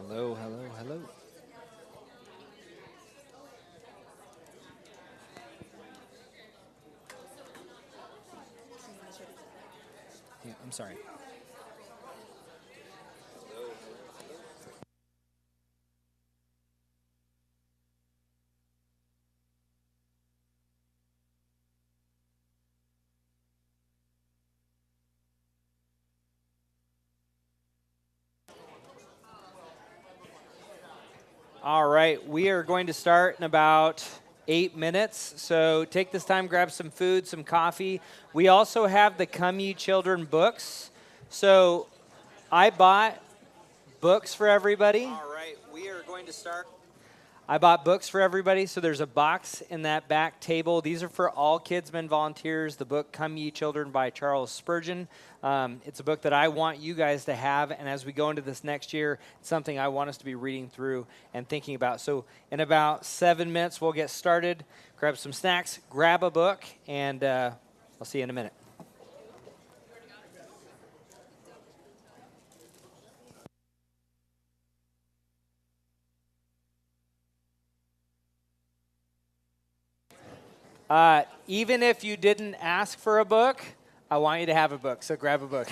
Hello, hello, hello. Yeah, I'm sorry. All right, we are going to start in about 8 minutes. So take this time, grab some food, some coffee. We also have the Come Ye Children books. So I bought books for everybody. All right, we are going to start. I bought books for everybody, so there's a box in that back table. These are for all Kidsmen volunteers. The book Come Ye Children by Charles Spurgeon. It's a book that I want you guys to have, and as we go into this next year, it's something I want us to be reading through and thinking about. So in about 7 minutes, we'll get started. Grab some snacks, grab a book, and I'll see you in a minute. Even if you didn't ask for a book, I want you to have a book, so grab a book.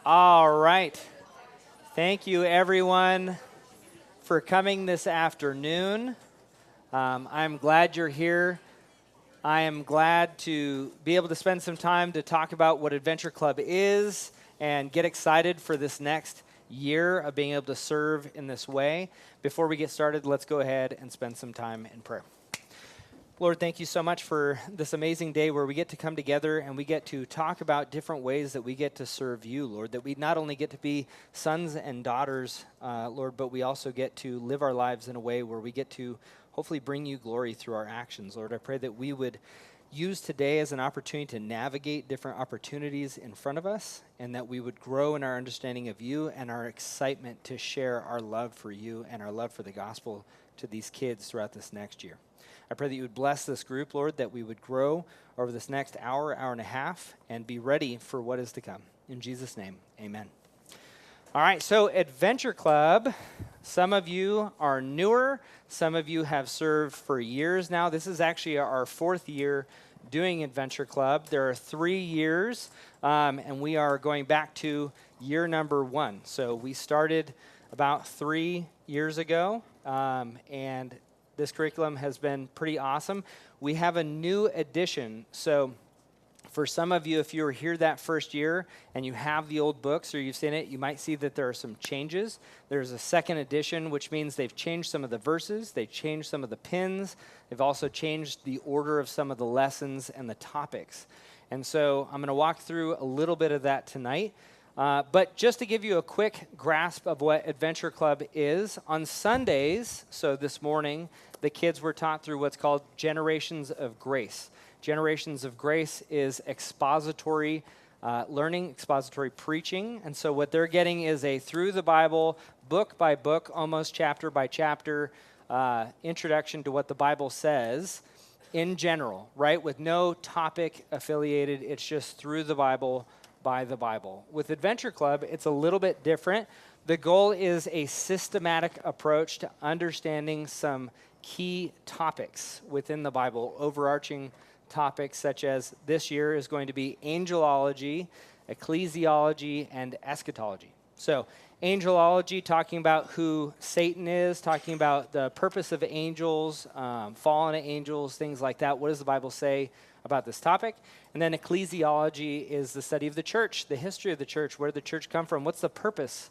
All right. Thank you, everyone, for coming this afternoon. I'm glad you're here. I am glad to be able to spend some time to talk about what Adventure Club is and get excited for this next year of being able to serve in this way. Before we get started, let's go ahead and spend some time in prayer. Lord, thank you so much for this amazing day where we get to come together and we get to talk about different ways that we get to serve you, Lord, that we not only get to be sons and daughters, Lord, but we also get to live our lives in a way where we get to hopefully bring you glory through our actions. Lord, I pray that we would use today as an opportunity to navigate different opportunities in front of us, and that we would grow in our understanding of you and our excitement to share our love for you and our love for the gospel to these kids throughout this next year. I pray that you would bless this group, Lord, that we would grow over this next hour, hour and a half, and be ready for what is to come. In Jesus' name, amen. All right, so Adventure Club, some of you are newer. Some of you have served for years now. This is actually our 4th year doing Adventure Club. There are 3 years, and we are going back to year number 1. So we started about 3 years ago, and this curriculum has been pretty awesome. We have a new addition. So for some of you, if you were here that first year and you have the old books or you've seen it, you might see that there are some changes. There's a second edition, which means they've changed some of the verses. They've changed some of the pins. They've also changed the order of some of the lessons and the topics. And so I'm going to walk through a little bit of that tonight. But just to give you a quick grasp of what Adventure Club is, on Sundays, so this morning, the kids were taught through what's called Generations of Grace. Generations of Grace is expository learning, expository preaching. And so what they're getting is a through the Bible, book by book, almost chapter by chapter, introduction to what the Bible says in general, right? With no topic affiliated. It's just through the Bible, by the Bible. With Adventure Club, it's a little bit different. The goal is a systematic approach to understanding some key topics within the Bible, overarching topics such as this year is going to be angelology, ecclesiology, and eschatology. So angelology, talking about who Satan is, talking about the purpose of angels, fallen angels, things like that. What does the Bible say about this topic? And then ecclesiology is the study of the church, the history of the church. Where did the church come from? What's the purpose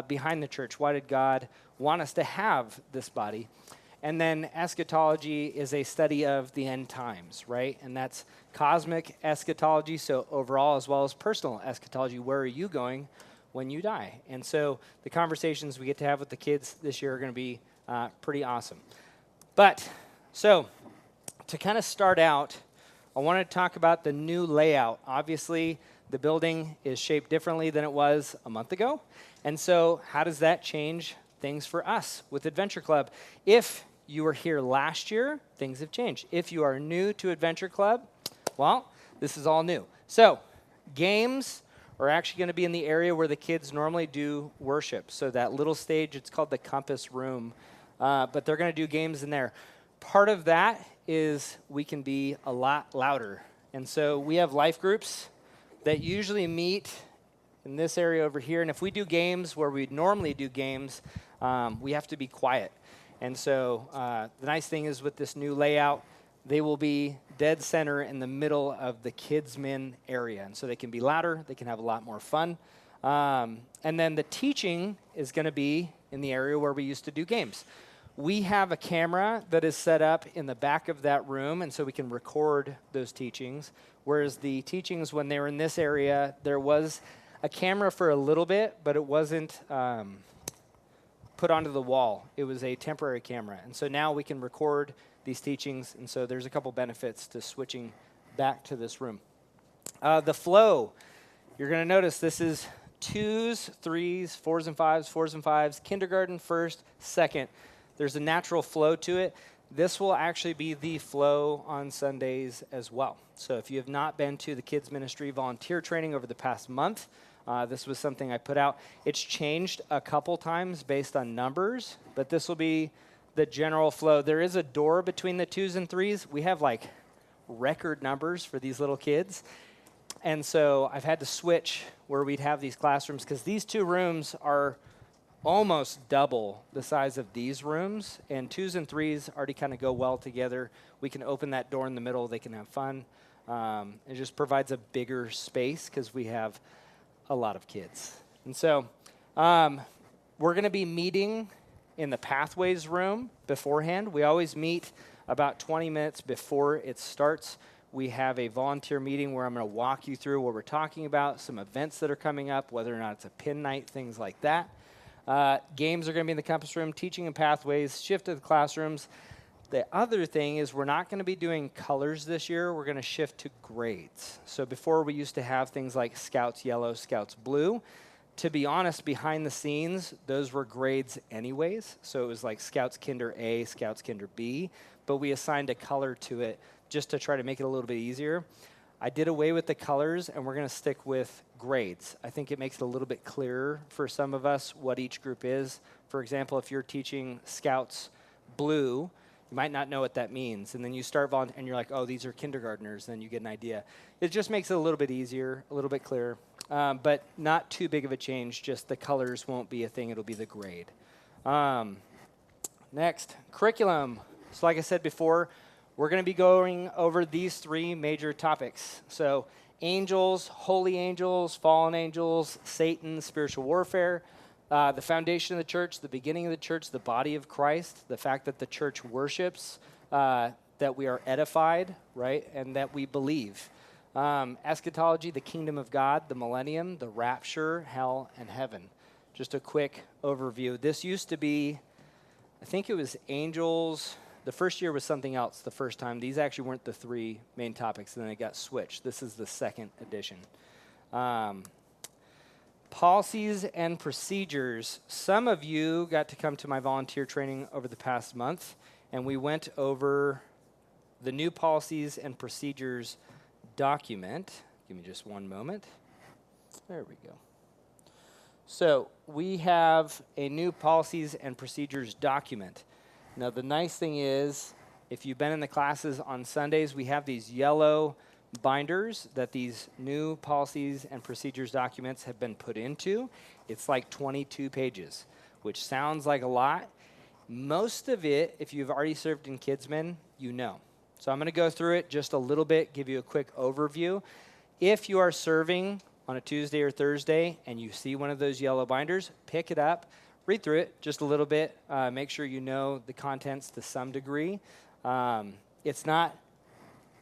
behind the church? Why did God want us to have this body? And then eschatology is a study of the end times, right? And that's cosmic eschatology, so overall, as well as personal eschatology. Where are you going when you die? And so the conversations we get to have with the kids this year are going to be pretty awesome. But, so, to kind of start out, I want to talk about the new layout. Obviously, the building is shaped differently than it was a month ago. And so how does that change things for us with Adventure Club? If you were here last year, things have changed. If you are new to Adventure Club, well, this is all new. So games are actually going to be in the area where the kids normally do worship. So that little stage, it's called the Compass Room. But they're going to do games in there. Part of that is we can be a lot louder. And so we have life groups that usually meet in this area over here. And if we do games where we normally do games, we have to be quiet. And so the nice thing is with this new layout, they will be dead center in the middle of the kids' area. And so they can be louder. They can have a lot more fun. And then the teaching is going to be in the area where we used to do games. We have a camera that is set up in the back of that room, and so we can record those teachings. Whereas the teachings, when they were in this area, there was a camera for a little bit, but it wasn't put onto the wall. It was a temporary camera. And so now we can record these teachings, and so there's a couple benefits to switching back to this room. The flow, you're going to notice this is 2s, 3s, 4s and 5s, 4s and 5s, kindergarten first, second. There's a natural flow to it. This will actually be the flow on Sundays as well. So if you have not been to the kids ministry volunteer training over the past month, this was something I put out. It's changed a couple times based on numbers, but this will be the general flow. There is a door between the 2s and 3s. We have like record numbers for these little kids. And so I've had to switch where we'd have these classrooms because these two rooms are almost double the size of these rooms, and 2s and 3s already kind of go well together. We can open that door in the middle. They can have fun. It just provides a bigger space because we have a lot of kids. And so we're going to be meeting in the Pathways room beforehand. We always meet about 20 minutes before it starts. We have a volunteer meeting where I'm going to walk you through what we're talking about, some events that are coming up, whether or not it's a pin night, things like that. Games are going to be in the Compass room, teaching and pathways, shift to the classrooms. The other thing is we're not going to be doing colors this year. We're going to shift to grades. So before we used to have things like Scouts Yellow, Scouts Blue. To be honest, behind the scenes, those were grades anyways. So it was like Scouts Kinder A, Scouts Kinder B, but we assigned a color to it just to try to make it a little bit easier. I did away with the colors, and we're going to stick with grades. I think it makes it a little bit clearer for some of us what each group is. For example, if you're teaching Scouts Blue, you might not know what that means. And then you start and you're like, oh, these are kindergartners. Then you get an idea. It just makes it a little bit easier, a little bit clearer, but not too big of a change. Just the colors won't be a thing. It'll be the grade. Next, curriculum. So like I said before, we're going to be going over these 3 major topics. So angels, holy angels, fallen angels, Satan, spiritual warfare, the foundation of the church, the beginning of the church, the body of Christ, the fact that the church worships, that we are edified, right, and that we believe. Eschatology, the kingdom of God, the millennium, the rapture, hell, and heaven. Just a quick overview. This used to be, I think it was angels. The first year was something else the first time. These actually weren't the 3 main topics, and then it got switched. This is the second edition. Policies and procedures. Some of you got to come to my volunteer training over the past month, and we went over the new policies and procedures document. Give me just one moment. There we go. So we have a new policies and procedures document. Now, the nice thing is, if you've been in the classes on Sundays, we have these yellow binders that these new policies and procedures documents have been put into. It's like 22 pages, which sounds like a lot. Most of it, if you've already served in Kidsmen, you know. So I'm going to go through it just a little bit, give you a quick overview. If you are serving on a Tuesday or Thursday and you see one of those yellow binders, pick it up. Read through it just a little bit. Make sure you know the contents to some degree. It's not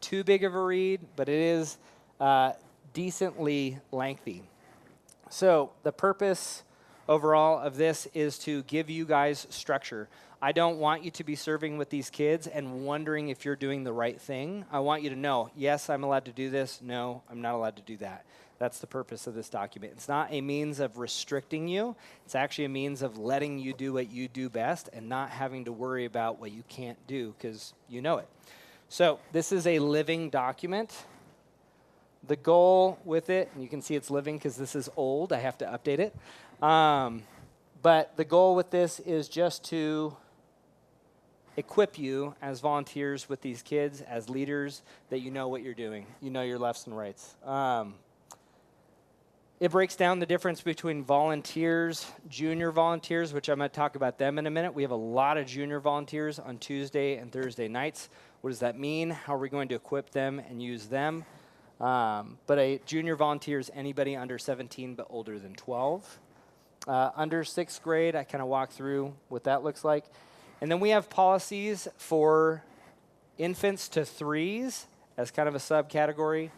too big of a read, but it is decently lengthy. So the purpose overall of this is to give you guys structure. I don't want you to be serving with these kids and wondering if you're doing the right thing. I want you to know, yes, I'm allowed to do this. No, I'm not allowed to do that. That's the purpose of this document. It's not a means of restricting you. It's actually a means of letting you do what you do best and not having to worry about what you can't do because you know it. So this is a living document. The goal with it, and you can see it's living because this is old. I have to update it. But the goal with this is just to equip you as volunteers with these kids, as leaders, that you know what you're doing. You know your lefts and rights. It breaks down the difference between volunteers, junior volunteers, which I'm going to talk about them in a minute. We have a lot of junior volunteers on Tuesday and Thursday nights. What does that mean? How are we going to equip them and use them? But a junior volunteer is anybody under 17 but older than 12. Under 6th grade, I kind of walk through what that looks like. And then we have policies for infants to 3s as kind of a subcategory.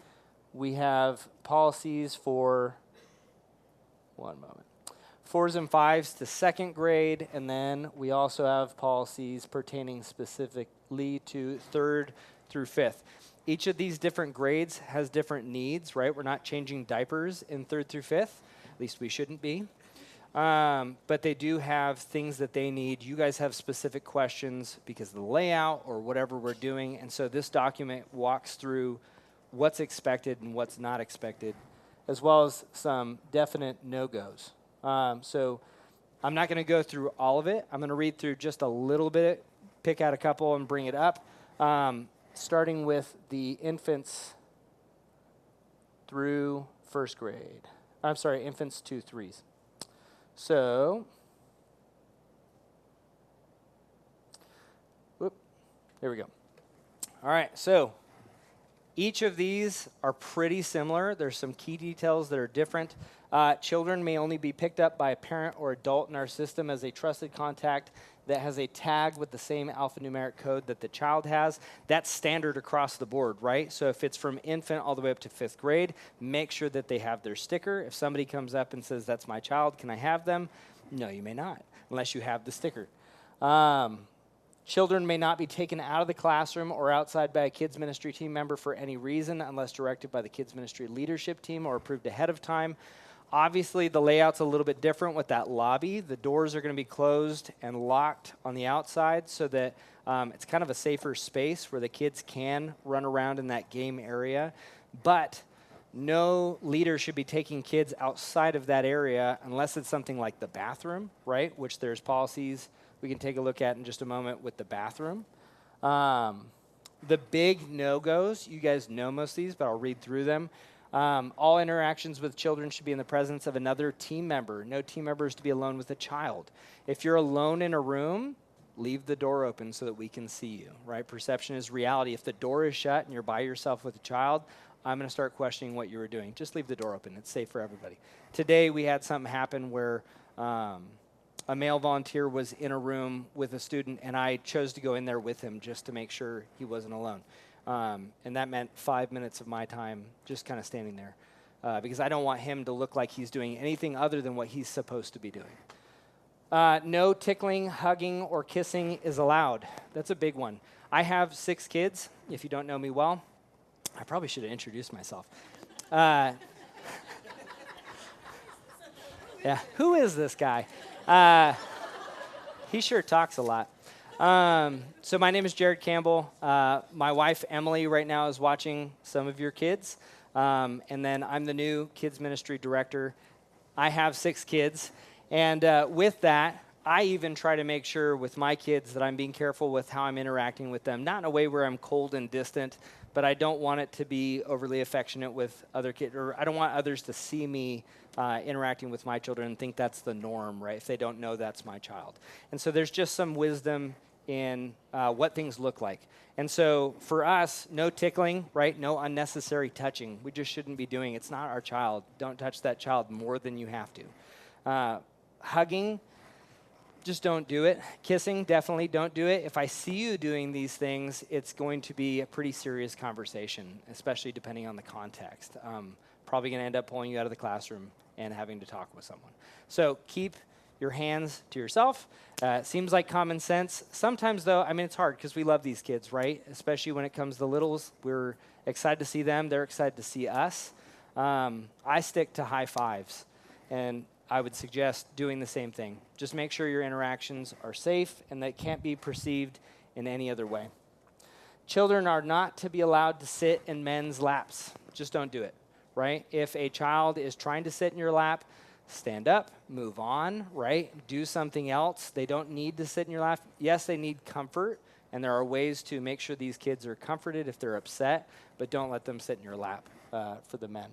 We have policies for 4s and 5s to 2nd grade, and then we also have policies pertaining specifically to 3rd through 5th. Each of these different grades has different needs, right? We're not changing diapers in 3rd through 5th. At least we shouldn't be. But they do have things that they need. You guys have specific questions because of the layout or whatever we're doing, and so this document walks through what's expected and what's not expected, as well as some definite no-goes. So I'm not going to go through all of it. I'm going to read through just a little bit, pick out a couple and bring it up, starting with the infants through first grade. I'm sorry, infants to threes. So, there we go. All right, so each of these are pretty similar. There's some key details that are different. Children may only be picked up by a parent or adult in our system as a trusted contact that has a tag with the same alphanumeric code that the child has. That's standard across the board, right? So if it's from infant all the way up to 5th grade, make sure that they have their sticker. If somebody comes up and says, that's my child, can I have them? No, you may not, unless you have the sticker. Children may not be taken out of the classroom or outside by a kids ministry team member for any reason unless directed by the kids ministry leadership team or approved ahead of time. Obviously, the layout's a little bit different with that lobby. The doors are going to be closed and locked on the outside so that it's kind of a safer space where the kids can run around in that game area. But no leader should be taking kids outside of that area unless it's something like the bathroom, right? Which there's policies we can take a look at in just a moment with the bathroom. The big no-goes, you guys know most of these, but I'll read through them. All interactions with children should be in the presence of another team member. No team member is to be alone with a child. If you're alone in a room, leave the door open so that we can see you, right? Perception is reality. If the door is shut and you're by yourself with a child, I'm going to start questioning what you were doing. Just leave the door open. It's safe for everybody. Today, we had something happen where a male volunteer was in a room with a student, and I chose to go in there with him just to make sure he wasn't alone. And that meant 5 minutes of my time just kind of standing there because I don't want him to look like he's doing anything other than what he's supposed to be doing. No tickling, hugging, or kissing is allowed. That's a big one. I have 6 kids, if you don't know me well. I probably should have introduced myself. Yeah, who is this guy? He sure talks a lot. So my name is Jared Campbell. My wife, Emily, right now is watching some of your kids. And then I'm the new kids ministry director. I have 6 kids. And with that, I even try to make sure with my kids that I'm being careful with how I'm interacting with them. Not in a way where I'm cold and distant, but I don't want it to be overly affectionate with other kids, or I don't want others to see me interacting with my children and think that's the norm, right? If they don't know that's my child. And so there's just some wisdom in what things look like. And so for us, no tickling, right? No unnecessary touching. We just shouldn't be doing. It's not our child. Don't touch that child more than you have to. Hugging, just don't do it. Kissing, definitely don't do it. If I see you doing these things, it's going to be a pretty serious conversation, especially depending on the context. Probably going to end up pulling you out of the classroom and having to talk with someone. So keep your hands to yourself. Seems like common sense. Sometimes, though, I mean, it's hard because we love these kids, right? Especially when it comes to littles. We're excited to see them. They're excited to see us. I stick to high fives, and I would suggest doing the same thing. Just make sure your interactions are safe and that can't be perceived in any other way. Children are not to be allowed to sit in men's laps. Just don't do it, right? If a child is trying to sit in your lap, stand up, move on, right? Do something else. They don't need to sit in your lap. Yes, they need comfort, and there are ways to make sure these kids are comforted if they're upset, but don't let them sit in your lap for the men.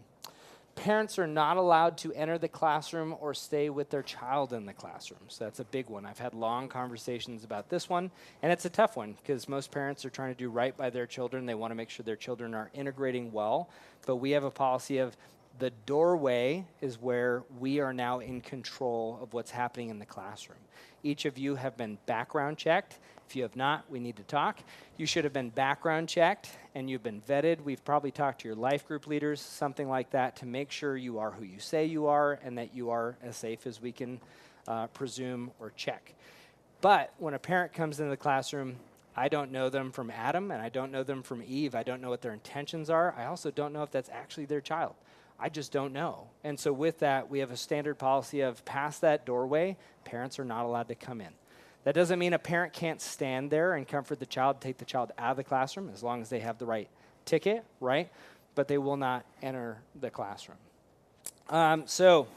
Parents are not allowed to enter the classroom or stay with their child in the classroom. So that's a big one. I've had long conversations about this one, and it's a tough one because most parents are trying to do right by their children. They want to make sure their children are integrating well, but we have a policy of the doorway is where we are now in control of what's happening in the classroom. Each of you have been background checked. If you have not, we need to talk. You should have been background checked and you've been vetted. We've probably talked to your life group leaders, something like that, to make sure you are who you say you are and that you are as safe as we can presume or check. But when a parent comes into the classroom, I don't know them from Adam and I don't know them from Eve. I don't know what their intentions are. I also don't know if that's actually their child. I just don't know. And so with that, we have a standard policy of past that doorway, parents are not allowed to come in. That doesn't mean a parent can't stand there and comfort the child, take the child out of the classroom, as long as they have the right ticket, right? But they will not enter the classroom. So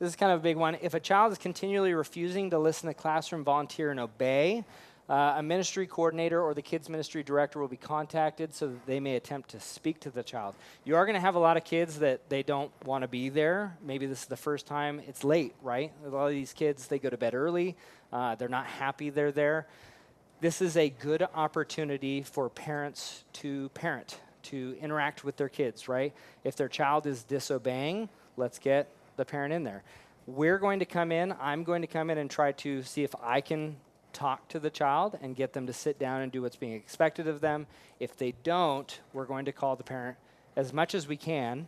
this is kind of a big one. If a child is continually refusing to listen to classroom, volunteer, and obey, A ministry coordinator or the kids ministry director will be contacted so that they may attempt to speak to the child. You are going to have a lot of kids that they don't want to be there. Maybe this is the first time. It's late, right? A lot of these kids, they go to bed early. They're not happy they're there. This is a good opportunity for parents to parent, to interact with their kids, right? If their child is disobeying, let's get the parent in there. I'm going to come in and try to see if I can talk to the child and get them to sit down and do what's being expected of them. If they don't, we're going to call the parent as much as we can.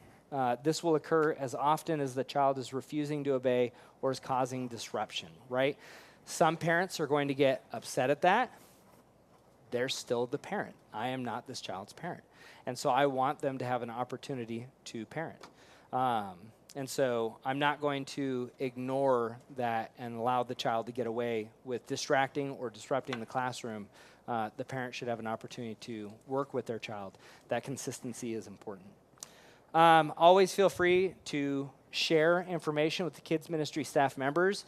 This will occur as often as the child is refusing to obey or is causing disruption, right? Some parents are going to get upset at that. They're still the parent. I am not this child's parent. And so I want them to have an opportunity to parent. And so I'm not going to ignore that and allow the child to get away with distracting or disrupting the classroom. The parent should have an opportunity to work with their child. That consistency is important. Always feel free to share information with the kids ministry staff members.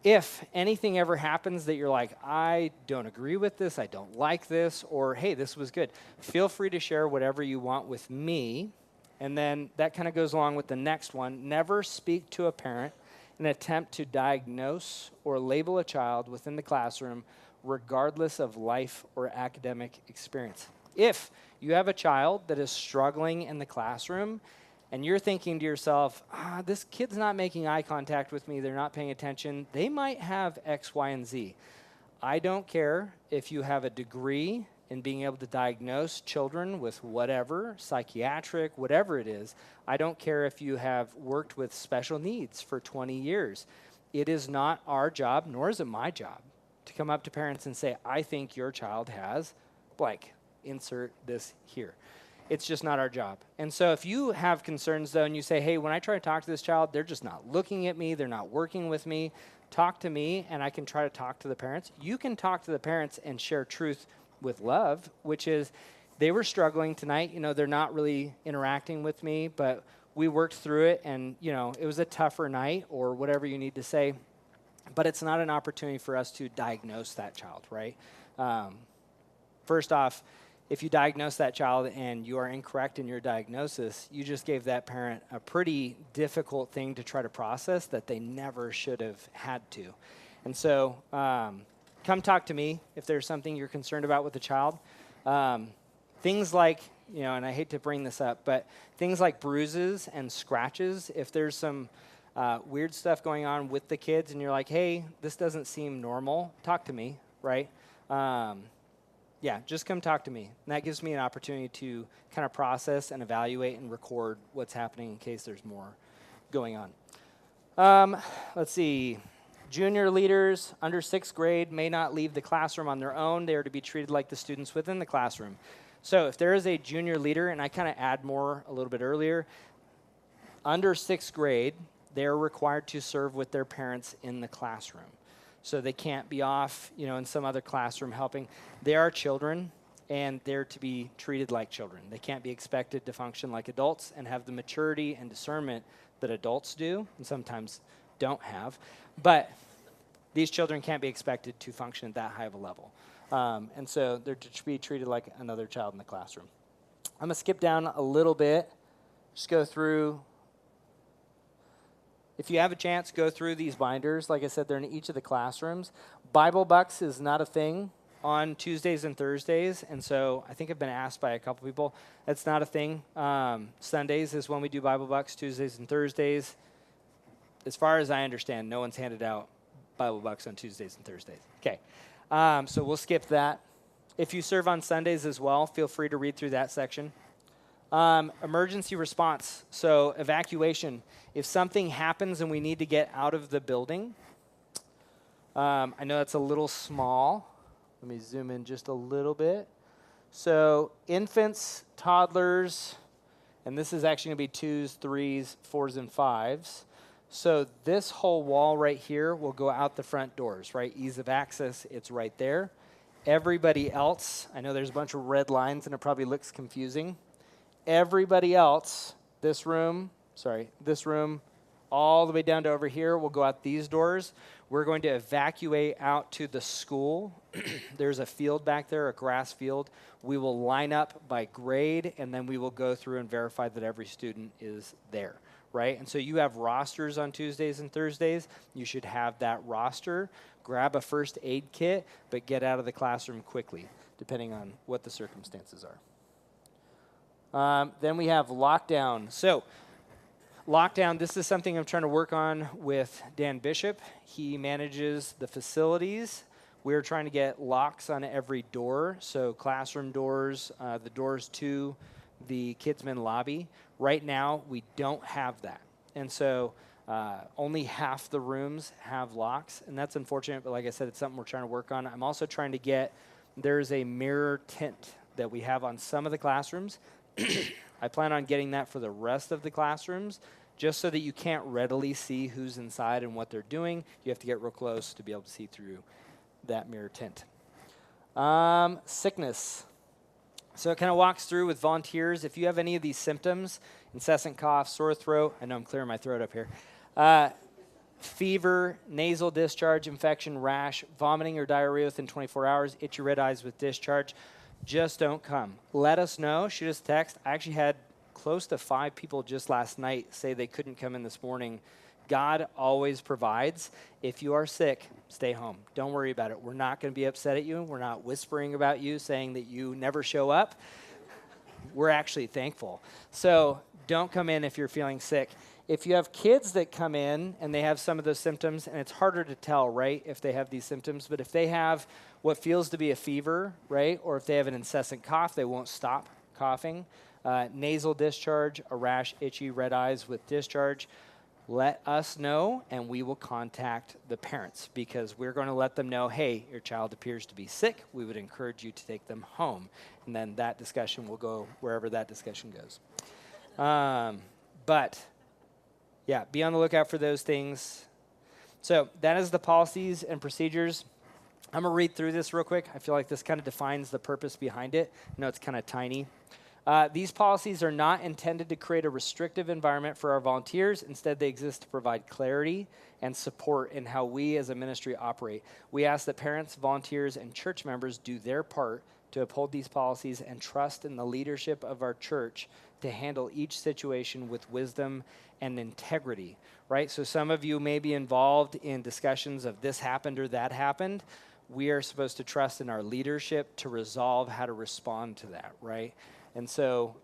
If anything ever happens that you're like, I don't agree with this, I don't like this, or hey, this was good, feel free to share whatever you want with me. And then that kind of goes along with the next one. Never speak to a parent in an attempt to diagnose or label a child within the classroom, regardless of life or academic experience. If you have a child that is struggling in the classroom and you're thinking to yourself, this kid's not making eye contact with me, they're not paying attention, they might have X, Y, and Z. I don't care if you have a degree in being able to diagnose children with whatever, psychiatric, whatever it is. I don't care if you have worked with special needs for 20 years. It is not our job, nor is it my job, to come up to parents and say, I think your child has blank. Insert this here. It's just not our job. And so if you have concerns, though, and you say, hey, when I try to talk to this child, they're just not looking at me, they're not working with me, talk to me, and I can try to talk to the parents. You can talk to the parents and share truth with love, which is they were struggling tonight. They're not really interacting with me, but we worked through it, and, it was a tougher night or whatever you need to say. But it's not an opportunity for us to diagnose that child, right? First off, if you diagnose that child and you are incorrect in your diagnosis, you just gave that parent a pretty difficult thing to try to process that they never should have had to. And so come talk to me if there's something you're concerned about with the child. Things like, and I hate to bring this up, but things like bruises and scratches, if there's some weird stuff going on with the kids and you're like, hey, this doesn't seem normal, talk to me, right? Just come talk to me. And that gives me an opportunity to kind of process and evaluate and record what's happening in case there's more going on. Let's see. Junior leaders under 6th grade may not leave the classroom on their own. They are to be treated like the students within the classroom. So if there is a junior leader, and I kind of add more a little bit earlier, under 6th grade, they're required to serve with their parents in the classroom. So they can't be off, in some other classroom helping. They are children, and they're to be treated like children. They can't be expected to function like adults and have the maturity and discernment that adults do, and sometimes don't have. But these children can't be expected to function at that high of a level. And so they're to be treated like another child in the classroom. I'm going to skip down a little bit, just go through. If you have a chance, go through these binders. Like I said, they're in each of the classrooms. Bible Bucks is not a thing on Tuesdays and Thursdays, and so I think I've been asked by a couple people. That's not a thing. Sundays is when we do Bible Bucks, Tuesdays and Thursdays. As far as I understand, no one's handed out Bible Bucks on Tuesdays and Thursdays. Okay, so we'll skip that. If you serve on Sundays as well, feel free to read through that section. Emergency response, so evacuation. If something happens and we need to get out of the building, I know that's a little small. Let me zoom in just a little bit. So infants, toddlers, and this is actually going to be 2s, 3s, 4s, and 5s. So this whole wall right here will go out the front doors, right? Ease of access, it's right there. Everybody else, I know there's a bunch of red lines and it probably looks confusing. Everybody else, this room, all the way down to over here. We'll go out these doors. We're going to evacuate out to the school. There's a field back there, a grass field. We will line up by grade, and then we will go through and verify that every student is there, right? And so you have rosters on Tuesdays and Thursdays. You should have that roster. Grab a first aid kit, but get out of the classroom quickly, depending on what the circumstances are. Then we have lockdown. So lockdown, this is something I'm trying to work on with Dan Bishop. He manages the facilities. We're trying to get locks on every door, so classroom doors, the doors to the Kidsman lobby. Right now, we don't have that. And so only half the rooms have locks, and that's unfortunate, but like I said, it's something we're trying to work on. I'm also trying to get, there's a mirror tint that we have on some of the classrooms. I plan on getting that for the rest of the classrooms, just so that you can't readily see who's inside and what they're doing. You have to get real close to be able to see through that mirror tint. Sickness. So it kind of walks through with volunteers. If you have any of these symptoms, incessant cough, sore throat, I know I'm clearing my throat up here, fever, nasal discharge, infection, rash, vomiting or diarrhea within 24 hours, itchy red eyes with discharge, just don't come. Let us know. Shoot us a text. I actually had close to 5 people just last night say they couldn't come in this morning. God always provides. If you are sick, stay home. Don't worry about it. We're not going to be upset at you. We're not whispering about you, saying that you never show up. We're actually thankful. So don't come in if you're feeling sick. If you have kids that come in and they have some of those symptoms, and it's harder to tell, right, if they have these symptoms, but if they have what feels to be a fever, right, or if they have an incessant cough, they won't stop coughing, nasal discharge, a rash, itchy, red eyes with discharge, let us know, and we will contact the parents because we're going to let them know, hey, your child appears to be sick. We would encourage you to take them home. And then that discussion will go wherever that discussion goes. But, yeah, be on the lookout for those things. So that is the policies and procedures. I'm going to read through this real quick. I feel like this kind of defines the purpose behind it. I know it's kind of tiny. These policies are not intended to create a restrictive environment for our volunteers. Instead, they exist to provide clarity and support in how we as a ministry operate. We ask that parents, volunteers, and church members do their part to uphold these policies and trust in the leadership of our church to handle each situation with wisdom and integrity, right? So some of you may be involved in discussions of this happened or that happened. We are supposed to trust in our leadership to resolve how to respond to that, right? And so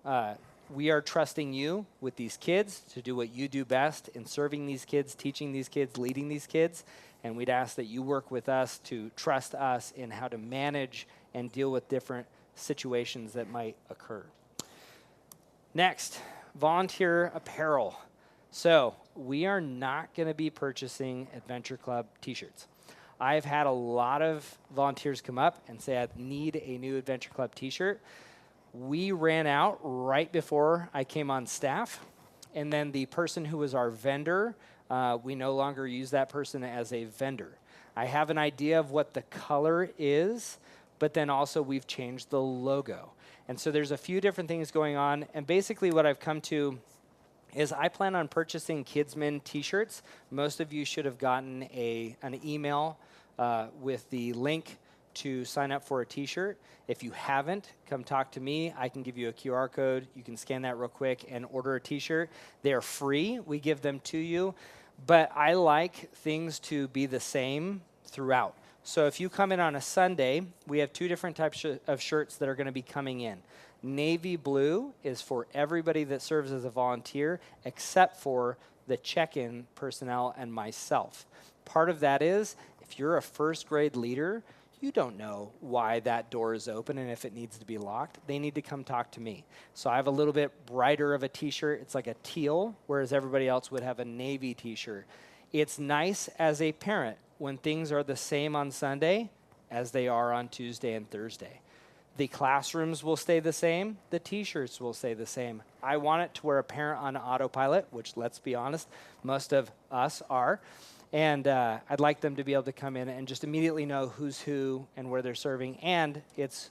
we are trusting you with these kids to do what you do best in serving these kids, teaching these kids, leading these kids. And we'd ask that you work with us to trust us in how to manage and deal with different situations that might occur. Next, volunteer apparel. So we are not going to be purchasing Adventure Club t-shirts. I've had a lot of volunteers come up and say, I need a new Adventure Club t-shirt. We ran out right before I came on staff, and then the person who was our vendor, we no longer use that person as a vendor. I have an idea of what the color is, but then also we've changed the logo. And so there's a few different things going on, and basically what I've come to is I plan on purchasing Kidsman t-shirts. Most of you should have gotten an email with the link to sign up for a t-shirt. If you haven't, come talk to me. I can give you a QR code. You can scan that real quick and order a t-shirt. They're free. We give them to you. But I like things to be the same throughout. So if you come in on a Sunday, we have 2 different types of shirts that are going to be coming in. Navy blue is for everybody that serves as a volunteer except for the check-in personnel and myself. Part of that is if you're a first grade leader, you don't know why that door is open and if it needs to be locked. They need to come talk to me. So I have a little bit brighter of a t-shirt. It's like a teal, whereas everybody else would have a navy t-shirt. It's nice as a parent when things are the same on Sunday as they are on Tuesday and Thursday. The classrooms will stay the same. The t-shirts will stay the same. I want it to where a parent on autopilot, which let's be honest, most of us are, and I'd like them to be able to come in and just immediately know who's who and where they're serving, and it's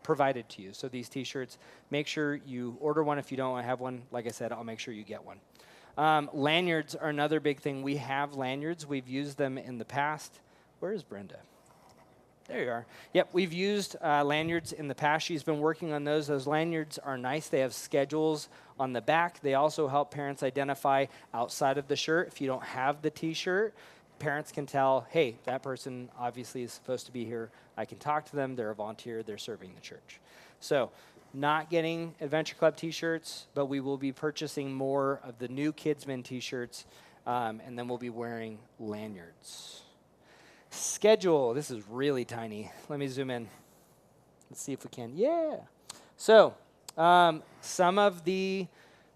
provided to you. So these t-shirts, make sure you order one. If you don't have one, like I said, I'll make sure you get one. Lanyards are another big thing. We have lanyards. We've used them in the past. Where is Brenda? There you are. Yep, we've used lanyards in the past. She's been working on those. Those lanyards are nice. They have schedules on the back. They also help parents identify outside of the shirt. If you don't have the T-shirt, parents can tell, hey, that person obviously is supposed to be here. I can talk to them. They're a volunteer. They're serving the church. So not getting Adventure Club T-shirts, but we will be purchasing more of the new Kidsman T-shirts, and then we'll be wearing lanyards. Schedule. This is really tiny. Let me zoom in. Let's see if we can. Yeah. So some of the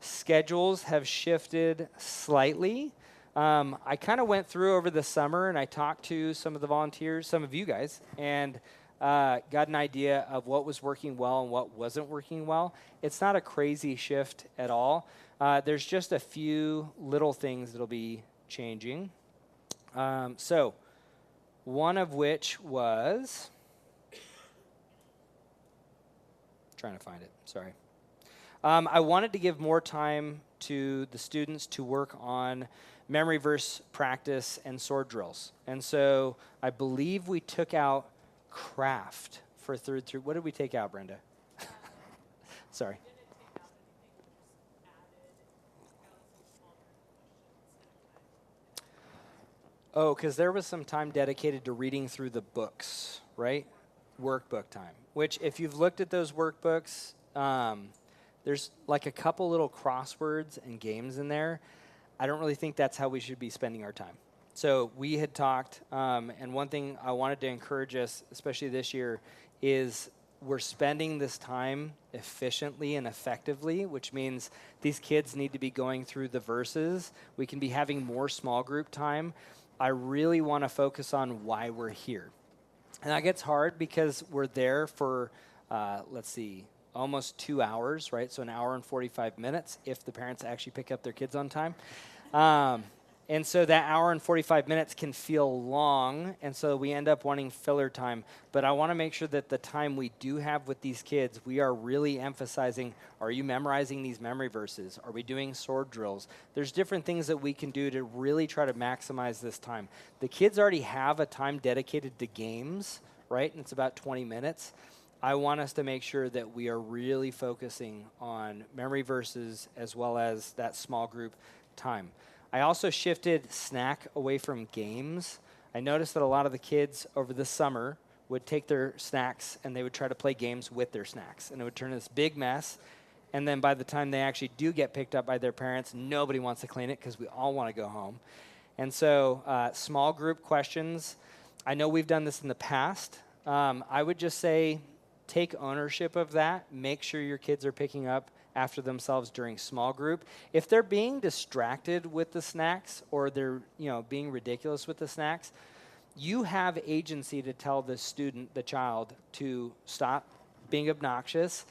schedules have shifted slightly. I kind of went through over the summer and I talked to some of the volunteers, some of you guys, and got an idea of what was working well and what wasn't working well. It's not a crazy shift at all. There's just a few little things that'll be changing. So one of which was, trying to find it, sorry. I wanted to give more time to the students to work on memory verse practice and sword drills. And so I believe we took out craft for third through. What did we take out, Brenda? Sorry. Oh, because there was some time dedicated to reading through the books, right? Workbook time, which if you've looked at those workbooks, there's like a couple little crosswords and games in there. I don't really think that's how we should be spending our time. So we had talked, and one thing I wanted to encourage us, especially this year, is we're spending this time efficiently and effectively, which means these kids need to be going through the verses. We can be having more small group time. I really want to focus on why we're here. And that gets hard because we're there for, almost 2 hours, right? So an hour and 45 minutes if the parents actually pick up their kids on time. And so that hour and 45 minutes can feel long, and so we end up wanting filler time. But I want to make sure that the time we do have with these kids, we are really emphasizing, are you memorizing these memory verses? Are we doing sword drills? There's different things that we can do to really try to maximize this time. The kids already have a time dedicated to games, right? And it's about 20 minutes. I want us to make sure that we are really focusing on memory verses as well as that small group time. I also shifted snack away from games. I noticed that a lot of the kids over the summer would take their snacks and they would try to play games with their snacks. And it would turn this big mess. And then by the time they actually do get picked up by their parents, nobody wants to clean it because we all want to go home. And so small group questions. I know we've done this in the past. I would just say take ownership of that. Make sure your kids are picking up after themselves during small group. If they're being distracted with the snacks or they're, being ridiculous with the snacks, you have agency to tell the student, the child, to stop being obnoxious.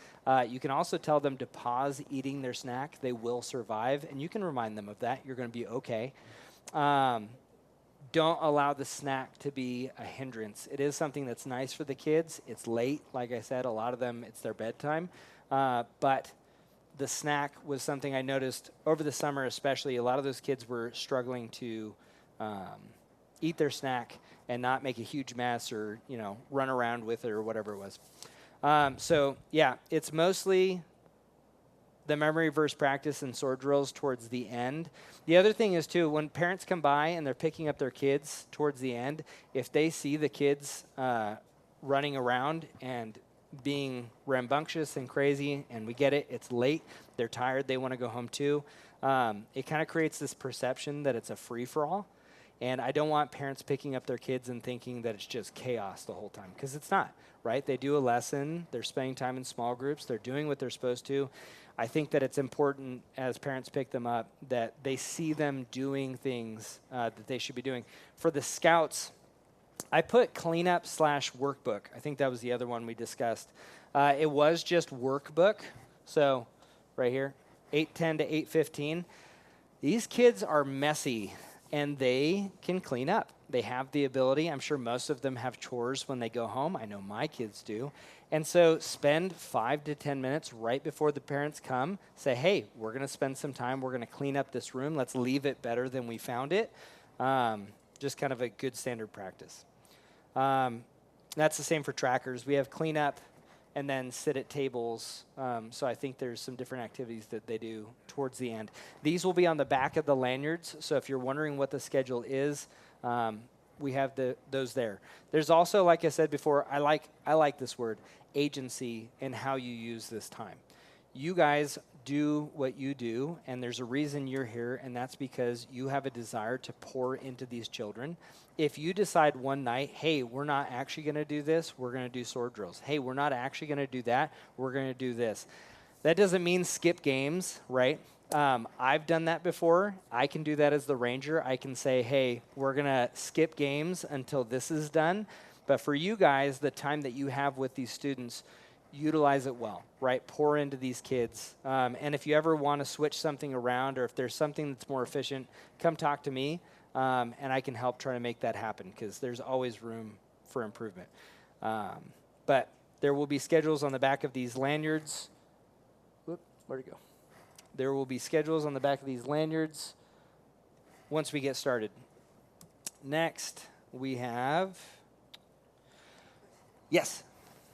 You can also tell them to pause eating their snack. They will survive, and you can remind them of that. You're going to be okay. Don't allow the snack to be a hindrance. It is something that's nice for the kids. It's late. Like I said, a lot of them, it's their bedtime. But the snack was something I noticed over the summer especially. A lot of those kids were struggling to eat their snack and not make a huge mess or, run around with it or whatever it was. It's mostly the memory verse practice and sword drills towards the end. The other thing is, too, when parents come by and they're picking up their kids towards the end, if they see the kids running around and being rambunctious and crazy, and we get it, it's late, they're tired, they want to go home too, it kind of creates this perception that it's a free-for-all. And I don't want parents picking up their kids and thinking that it's just chaos the whole time, because it's not, right? They do a lesson, they're spending time in small groups, they're doing what they're supposed to. I think that it's important as parents pick them up that they see them doing things that they should be doing. For the scouts, I put cleanup/workbook. I think that was the other one we discussed. It was just workbook. So right here, 8:10 to 8:15. These kids are messy, and they can clean up. They have the ability. I'm sure most of them have chores when they go home. I know my kids do. And so spend 5 to 10 minutes right before the parents come. Say, hey, we're going to spend some time. We're going to clean up this room. Let's leave it better than we found it. Just kind of a good standard practice. That's the same for trackers. We have cleanup and then sit at tables. So I think there's some different activities that they do towards the end. These will be on the back of the lanyards. So if you're wondering what the schedule is, we have those there. There's also, like I said before, I like this word, agency, in how you use this time. You guys do what you do, and there's a reason you're here, and that's because you have a desire to pour into these children. If you decide one night, hey, we're not actually going to do this, we're going to do sword drills. Hey, we're not actually going to do that, we're going to do this. That doesn't mean skip games, right? I've done that before. I can do that as the ranger. I can say, hey, we're going to skip games until this is done. But for you guys, the time that you have with these students, utilize it well, right? Pour into these kids. And if you ever want to switch something around, or if there's something that's more efficient, come talk to me, and I can help try to make that happen, because there's always room for improvement. But there will be schedules on the back of these lanyards. Whoop, where'd it go? There will be schedules on the back of these lanyards once we get started. Next, we have, yes?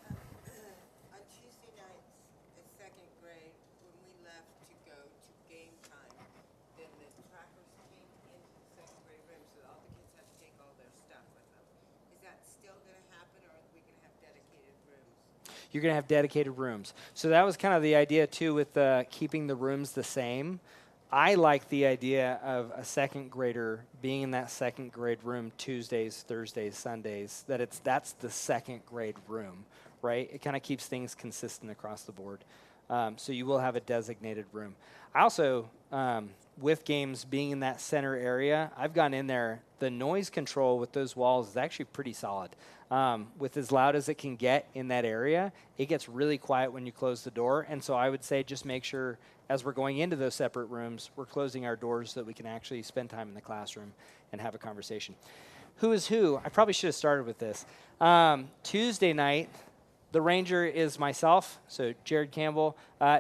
On Tuesday nights, the second grade, when we left to go to game time, then the trackers came into the second grade room, so all the kids had to take all their stuff with them. Is that still going to happen, or are we going to have dedicated rooms? You're going to have dedicated rooms. So that was kind of the idea, too, with keeping the rooms the same. I like the idea of a second grader being in that second grade room Tuesdays, Thursdays, Sundays, that's the second grade room, right? It kind of keeps things consistent across the board. So you will have a designated room. I also, with games being in that center area, I've gone in there. The noise control with those walls is actually pretty solid. With as loud as it can get in that area, it gets really quiet when you close the door. And so I would say just make sure, as we're going into those separate rooms, we're closing our doors so that we can actually spend time in the classroom and have a conversation. Who is who? I probably should have started with this. Tuesday night, the ranger is myself, so Jared Campbell,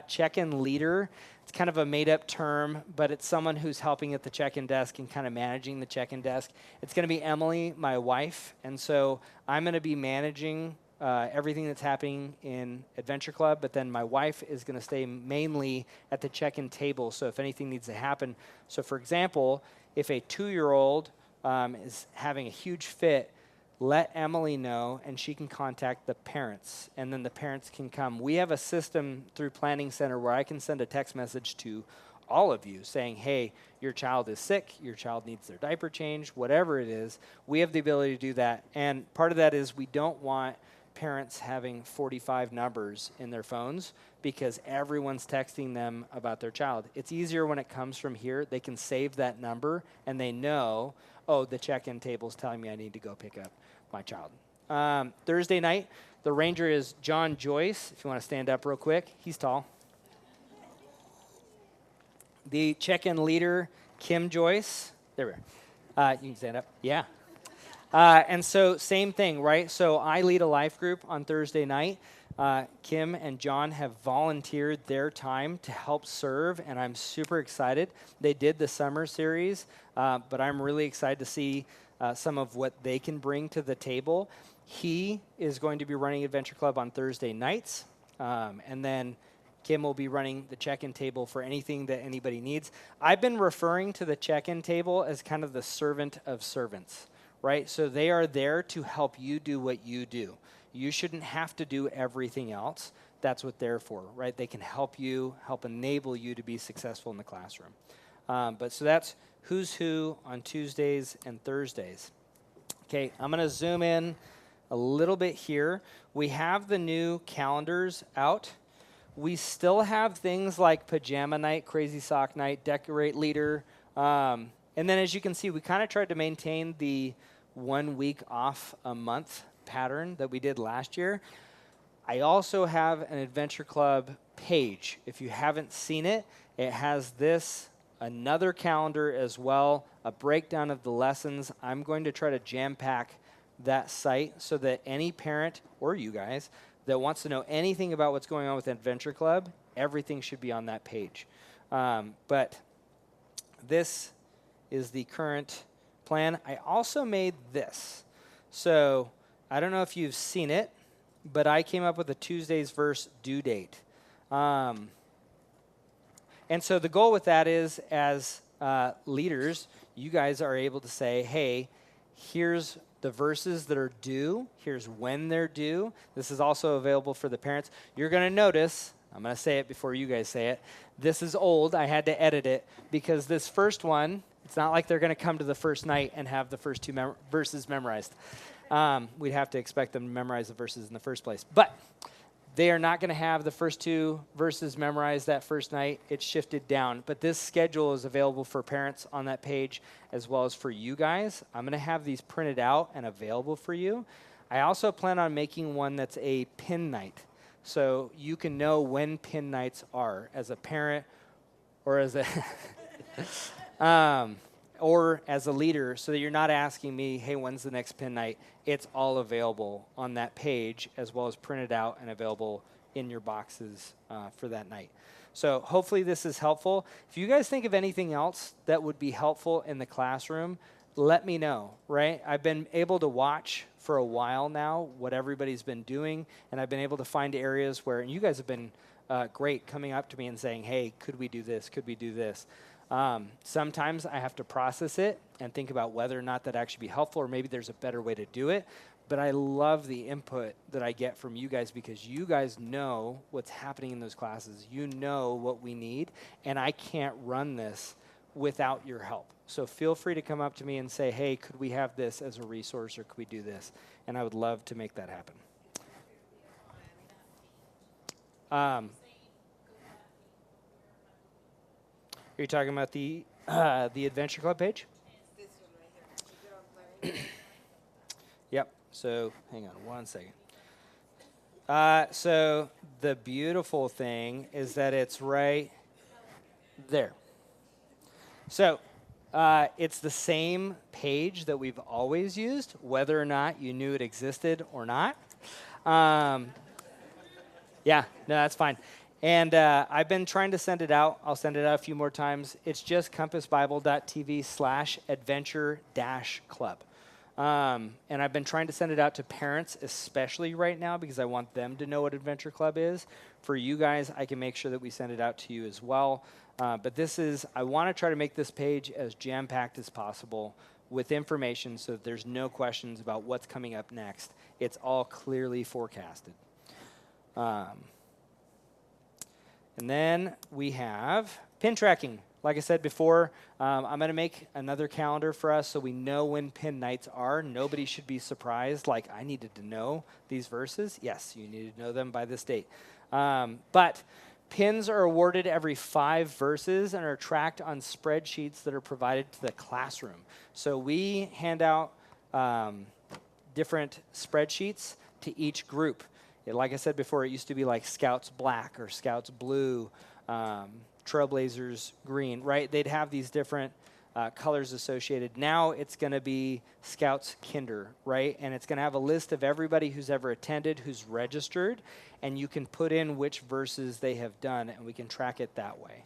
check-in leader. It's kind of a made-up term, but it's someone who's helping at the check-in desk and kind of managing the check-in desk. It's going to be Emily, my wife, and so I'm going to be managing everything that's happening in Adventure Club, but then my wife is going to stay mainly at the check-in table, so if anything needs to happen. So, for example, if a 2-year-old is having a huge fit, let Emily know, and she can contact the parents, and then the parents can come. We have a system through Planning Center where I can send a text message to all of you saying, hey, your child is sick, your child needs their diaper changed, whatever it is. We have the ability to do that, and part of that is we don't want parents having 45 numbers in their phones because everyone's texting them about their child. It's easier when it comes from here. They can save that number, and they know, oh, the check-in table's telling me I need to go pick up my child. Thursday night, the ranger is John Joyce. If you want to stand up real quick, he's tall. The check-in leader, Kim Joyce. There we are. You can stand up. Yeah. And so same thing, right? So I lead a life group on Thursday night. Kim and John have volunteered their time to help serve, and I'm super excited. They did the summer series, but I'm really excited to see some of what they can bring to the table. He is going to be running Adventure Club on Thursday nights, and then Kim will be running the check-in table for anything that anybody needs. I've been referring to the check-in table as kind of the servant of servants, right? So they are there to help you do what you do. You shouldn't have to do everything else. That's what they're for, right? They can help you, help enable you to be successful in the classroom. But so that's who's who on Tuesdays and Thursdays. Okay, I'm going to zoom in a little bit here. We have the new calendars out. We still have things like pajama night, crazy sock night, decorate leader. And then as you can see, we kind of tried to maintain the 1 week off a month pattern that we did last year. I also have an Adventure Club page. If you haven't seen it, it has this, another calendar as well, a breakdown of the lessons. I'm going to try to jam pack that site so that any parent or you guys that wants to know anything about what's going on with Adventure Club, everything should be on that page. But this is the current plan. I also made this. So I don't know if you've seen it, but I came up with a Tuesday's verse due date. And so the goal with that is, as leaders, you guys are able to say, hey, here's the verses that are due. Here's when they're due. This is also available for the parents. You're going to notice, I'm going to say it before you guys say it, this is old. I had to edit it because this first one, it's not like they're going to come to the first night and have the first two verses memorized. We'd have to expect them to memorize the verses in the first place. But they are not going to have the first two verses memorized that first night. It's shifted down. But this schedule is available for parents on that page as well as for you guys. I'm going to have these printed out and available for you. I also plan on making one that's a pin night. So you can know when pin nights are as a parent or as a or as a leader, so that you're not asking me, hey, when's the next pin night? It's all available on that page as well as printed out and available in your boxes for that night. So hopefully this is helpful. If you guys think of anything else that would be helpful in the classroom, let me know, right? I've been able to watch for a while now what everybody's been doing, and I've been able to find areas where, and you guys have been great coming up to me and saying, hey, could we do this? Could we do this? Sometimes I have to process it and think about whether or not that actually be helpful, or maybe there's a better way to do it. But I love the input that I get from you guys because you guys know what's happening in those classes. You know what we need, and I can't run this without your help. So feel free to come up to me and say, hey, could we have this as a resource, or could we do this? And I would love to make that happen. Are you talking about the Adventure Club page? This one right here. Is it on blaring? Yep. So hang on one second. So the beautiful thing is that it's right there. So it's the same page that we've always used, whether or not you knew it existed or not. Yeah, no, that's fine. And I've been trying to send it out. I'll send it out a few more times. It's just compassbible.tv/adventure-club. And I've been trying to send it out to parents, especially right now, because I want them to know what Adventure Club is. For you guys, I can make sure that we send it out to you as well. But I want to try to make this page as jam-packed as possible with information so that there's no questions about what's coming up next. It's all clearly forecasted. And then we have pin tracking. Like I said before, I'm going to make another calendar for us so we know when pin nights are. Nobody should be surprised, like I needed to know these verses. Yes, you need to know them by this date. But pins are awarded every 5 verses and are tracked on spreadsheets that are provided to the classroom. So we hand out different spreadsheets to each group. Like I said before, it used to be like Scouts Black or Scouts Blue, Trailblazers Green, right? They'd have these different colors associated. Now it's going to be Scouts Kinder, right? And it's going to have a list of everybody who's ever attended, who's registered, and you can put in which verses they have done, and we can track it that way.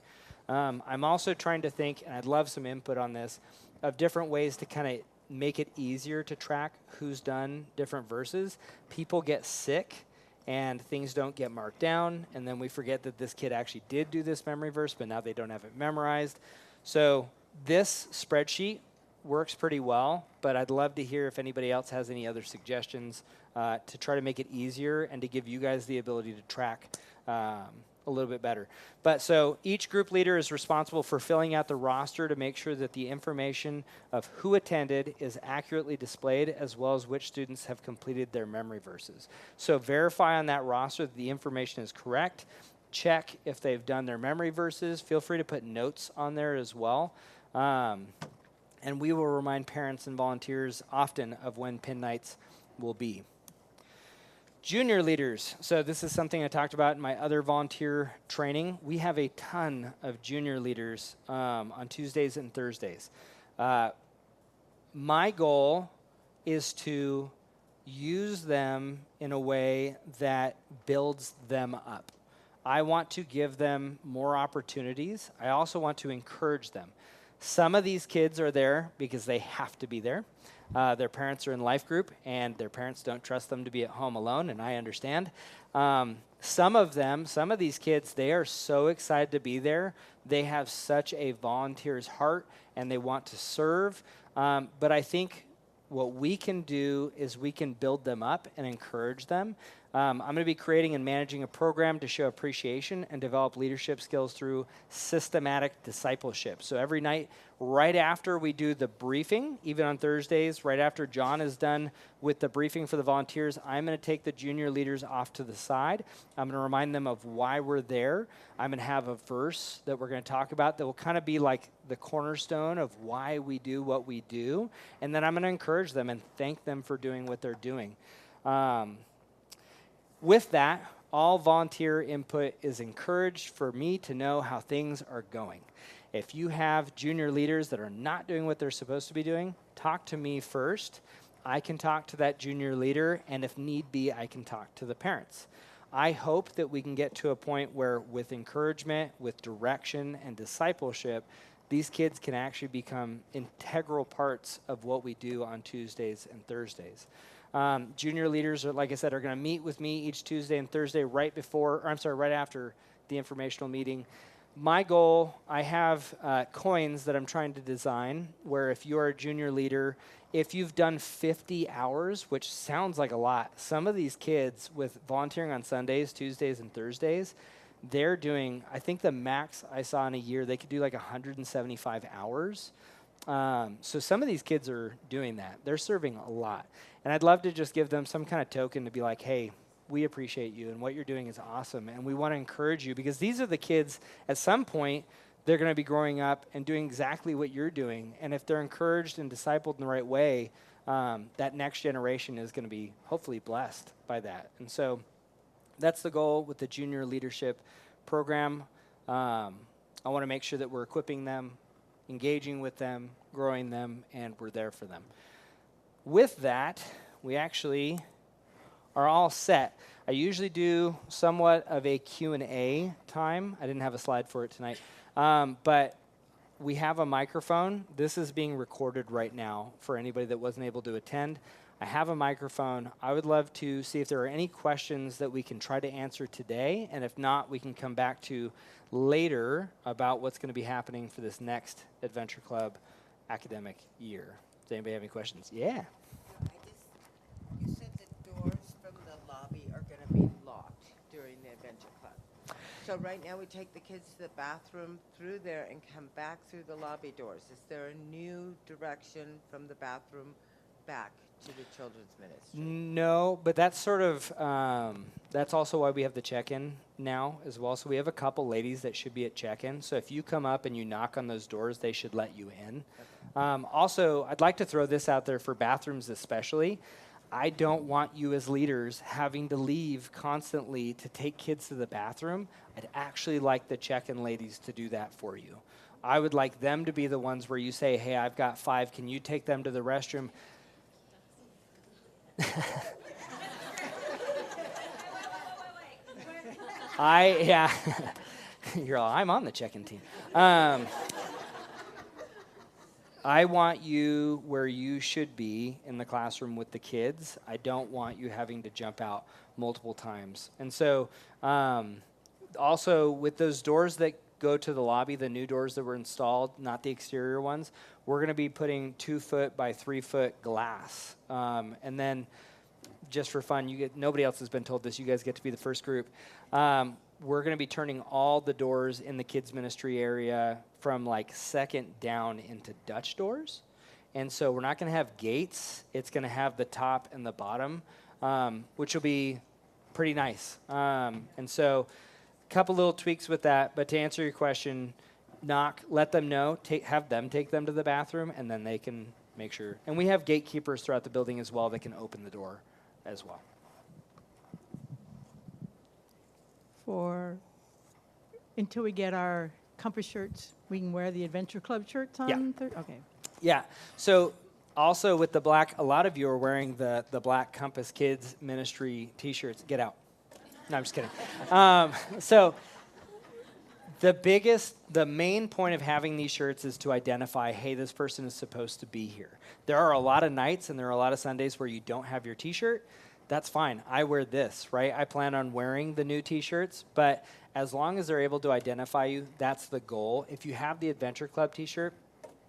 I'm also trying to think, and I'd love some input on this, of different ways to kind of make it easier to track who's done different verses. People get sick and things don't get marked down, and then we forget that this kid actually did do this memory verse, but now they don't have it memorized. So this spreadsheet works pretty well, but I'd love to hear if anybody else has any other suggestions to try to make it easier and to give you guys the ability to track a little bit better. But so each group leader is responsible for filling out the roster to make sure that the information of who attended is accurately displayed, as well as which students have completed their memory verses. So verify on that roster that the information is correct. Check if they've done their memory verses. Feel free to put notes on there as well. And we will remind parents and volunteers often of when pin nights will be. Junior leaders. So this is something I talked about in my other volunteer training. We have a ton of junior leaders on Tuesdays and Thursdays. My goal is to use them in a way that builds them up. I want to give them more opportunities. I also want to encourage them. Some of these kids are there because they have to be there. Their parents are in life group, and their parents don't trust them to be at home alone, and I understand. Some of these kids, they are so excited to be there. They have such a volunteer's heart, and they want to serve. But I think what we can do is we can build them up and encourage them. I'm going to be creating and managing a program to show appreciation and develop leadership skills through systematic discipleship. So every night, right after we do the briefing, even on Thursdays, right after John is done with the briefing for the volunteers, I'm going to take the junior leaders off to the side. I'm going to remind them of why we're there. I'm going to have a verse that we're going to talk about that will kind of be like the cornerstone of why we do what we do. And then I'm going to encourage them and thank them for doing what they're doing. With that, all volunteer input is encouraged for me to know how things are going. If you have junior leaders that are not doing what they're supposed to be doing, talk to me first. I can talk to that junior leader, and if need be, I can talk to the parents. I hope that we can get to a point where with encouragement, with direction and discipleship, these kids can actually become integral parts of what we do on Tuesdays and Thursdays. Junior leaders, like I said, are going to meet with me each Tuesday and Thursday right after the informational meeting. My goal, I have coins that I'm trying to design where if you're a junior leader, if you've done 50 hours, which sounds like a lot, some of these kids with volunteering on Sundays, Tuesdays, and Thursdays, they're doing, I think the max I saw in a year, they could do like 175 hours. So some of these kids are doing that. They're serving a lot. And I'd love to just give them some kind of token to be like, hey, we appreciate you and what you're doing is awesome. And we want to encourage you because these are the kids, at some point, they're going to be growing up and doing exactly what you're doing. And if they're encouraged and discipled in the right way, that next generation is going to be hopefully blessed by that. And so that's the goal with the junior leadership program. I want to make sure that we're equipping them, engaging with them, growing them, and we're there for them. With that, we actually are all set. I usually do somewhat of a Q&A time. I didn't have a slide for it tonight. But we have a microphone. This is being recorded right now for anybody that wasn't able to attend. I have a microphone. I would love to see if there are any questions that we can try to answer today, and if not, we can come back to later about what's going to be happening for this next Adventure Club academic year. Does anybody have any questions? Yeah. You said the doors from the lobby are going to be locked during the Adventure Club. So right now we take the kids to the bathroom through there and come back through the lobby doors. Is there a new direction from the bathroom back to the children's ministry? No, but that's sort of, that's also why we have the check-in now as well. So we have a couple ladies that should be at check-in. So if you come up and you knock on those doors, they should let you in. Also, I'd like to throw this out there for bathrooms especially. I don't want you as leaders having to leave constantly to take kids to the bathroom. I'd actually like the check-in ladies to do that for you. I would like them to be the ones where you say, hey, I've got 5. Can you take them to the restroom? You're all, I'm on the check-in team. I want you where you should be in the classroom with the kids. I don't want you having to jump out multiple times. And so also with those doors that go to the lobby, the new doors that were installed, not the exterior ones, we're going to be putting 2-foot by 3-foot glass. And then just for fun, nobody else has been told this. You guys get to be the first group. We're going to be turning all the doors in the kids ministry area from like second down into Dutch doors. And so we're not going to have gates. It's going to have the top and the bottom, which will be pretty nice. And so a couple little tweaks with that. But to answer your question, knock, let them know, have them take them to the bathroom, and then they can make sure. And we have gatekeepers throughout the building as well that can open the door as well. Until we get our Compass shirts, we can wear the Adventure Club shirts on? Yeah. Okay. Yeah. So Also, with the black, a lot of you are wearing the Black Compass Kids Ministry T-shirts. Get out. No, I'm just kidding. So the main point of having these shirts is to identify, hey, this person is supposed to be here. There are a lot of nights and there are a lot of Sundays where you don't have your T-shirt. That's fine. I wear this, right? I plan on wearing the new T-shirts, but as long as they're able to identify you, that's the goal. If you have the Adventure Club T-shirt,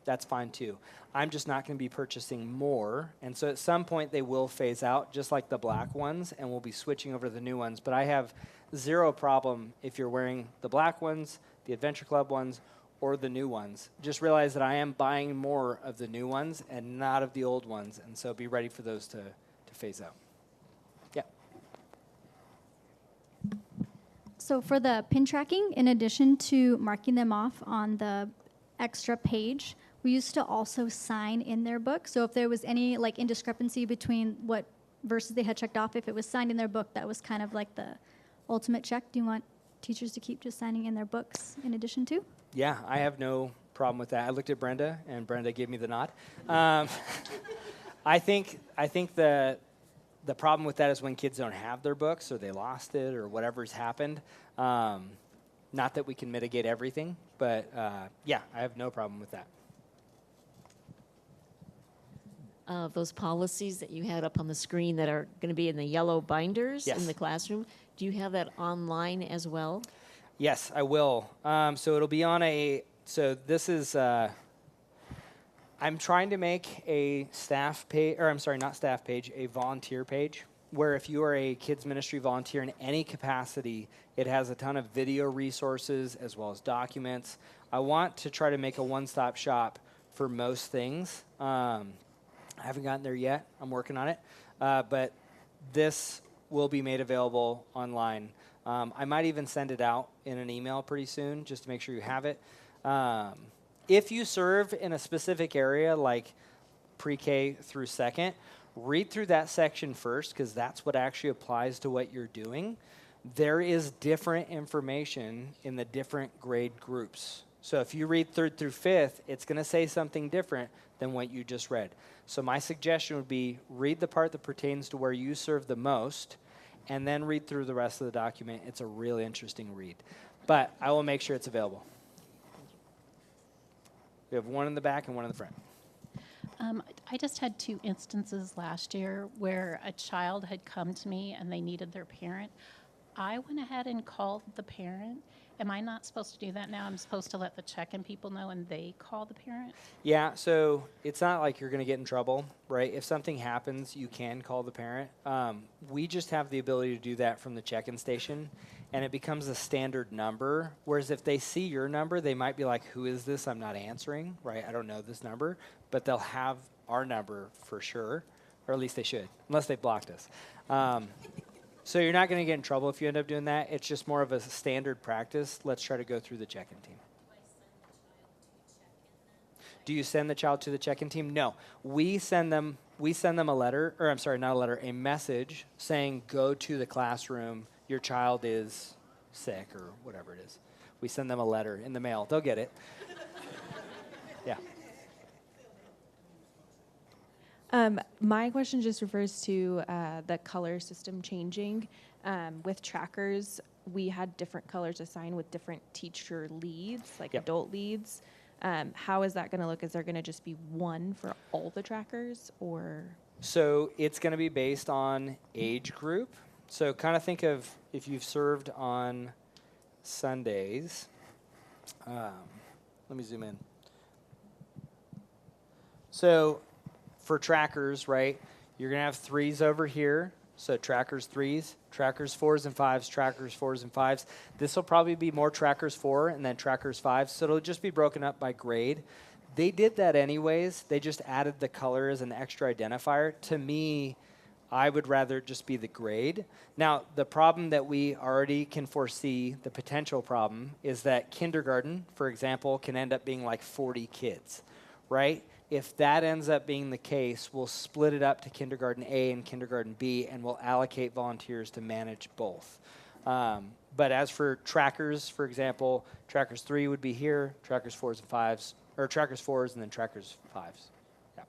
that's fine too. I'm just not going to be purchasing more. And so at some point they will phase out, just like the black ones, and we'll be switching over to the new ones. But I have zero problem if you're wearing the black ones, the Adventure Club ones, or the new ones. Just realize that I am buying more of the new ones and not of the old ones. And so be ready for those to phase out. Yeah. So for the pin tracking, in addition to marking them off on the extra page, we used to also sign in their book. So if there was any like indiscrepancy between what verses they had checked off, if it was signed in their book, that was kind of like the ultimate check. Do you want teachers to keep just signing in their books in addition to? Yeah, I have no problem with that. I looked at Brenda, and Brenda gave me the nod. I think the problem with that is when kids don't have their books or they lost it or whatever's happened. Not that we can mitigate everything, but yeah, I have no problem with that. Those policies that you had up on the screen that are going to be in the yellow binders Yes. in the classroom, do you have that online as well? Yes, I will. So it'll be on so this is, I'm trying to make a staff page, or I'm sorry, not staff page, a volunteer page, where if you are a kids ministry volunteer in any capacity, it has a ton of video resources as well as documents. I want to try to make a one-stop shop for most things. I haven't gotten there yet. I'm working on it. But this will be made available online. I might even send it out in an email pretty soon just to make sure you have it. If you serve in a specific area like pre-K through second, read through that section first because that's what actually applies to what you're doing. There is different information in the different grade groups. So if you read third through fifth, it's going to say something different than what you just read. So my suggestion would be read the part that pertains to where you serve the most, and then read through the rest of the document. It's a really interesting read. But I will make sure it's available. We have one in the back and one in the front. I just had 2 instances last year where a child had come to me and they needed their parent. I went ahead and called the parent. Am I not supposed to do that now? I'm supposed to let the check-in people know and they call the parent? Yeah, so it's not like you're going to get in trouble, right? If something happens, you can call the parent. We just have the ability to do that from the check-in station, and it becomes a standard number. Whereas if they see your number, they might be like, who is this? I'm not answering, right? I don't know this number. But they'll have our number for sure, or at least they should, unless they blocked us. So you're not going to get in trouble if you end up doing that. It's just more of a standard practice. Let's try to go through the check-in team. Do you send the child to the check-in team? No. We send them a letter, or I'm sorry, not a letter, a message saying go to the classroom. Your child is sick or whatever it is. We send them a letter in the mail. They'll get it. Yeah. My question just refers to the color system changing. With trackers, we had different colors assigned with different teacher leads, like Yep. adult leads. How is that going to look? Is there going to just be one for all the trackers, or? So it's going to be based on age group. So kind of think of if you've served on Sundays. Let me zoom in. So for trackers, right, you're going to have 3s over here. So trackers 3s, trackers 4s and 5s, trackers 4s and 5s. This will probably be more trackers 4 and then trackers 5. So it'll just be broken up by grade. They did that anyways. They just added the color as an extra identifier. To me, I would rather just be the grade. Now, the problem that we already can foresee, the potential problem, is that kindergarten, for example, can end up being like 40 kids, right? If that ends up being the case, we'll split it up to kindergarten A and kindergarten B, and we'll allocate volunteers to manage both. But as for trackers, for example, trackers 3 would be here, trackers 4s and 5s, or trackers 4s and then trackers 5s. Yeah.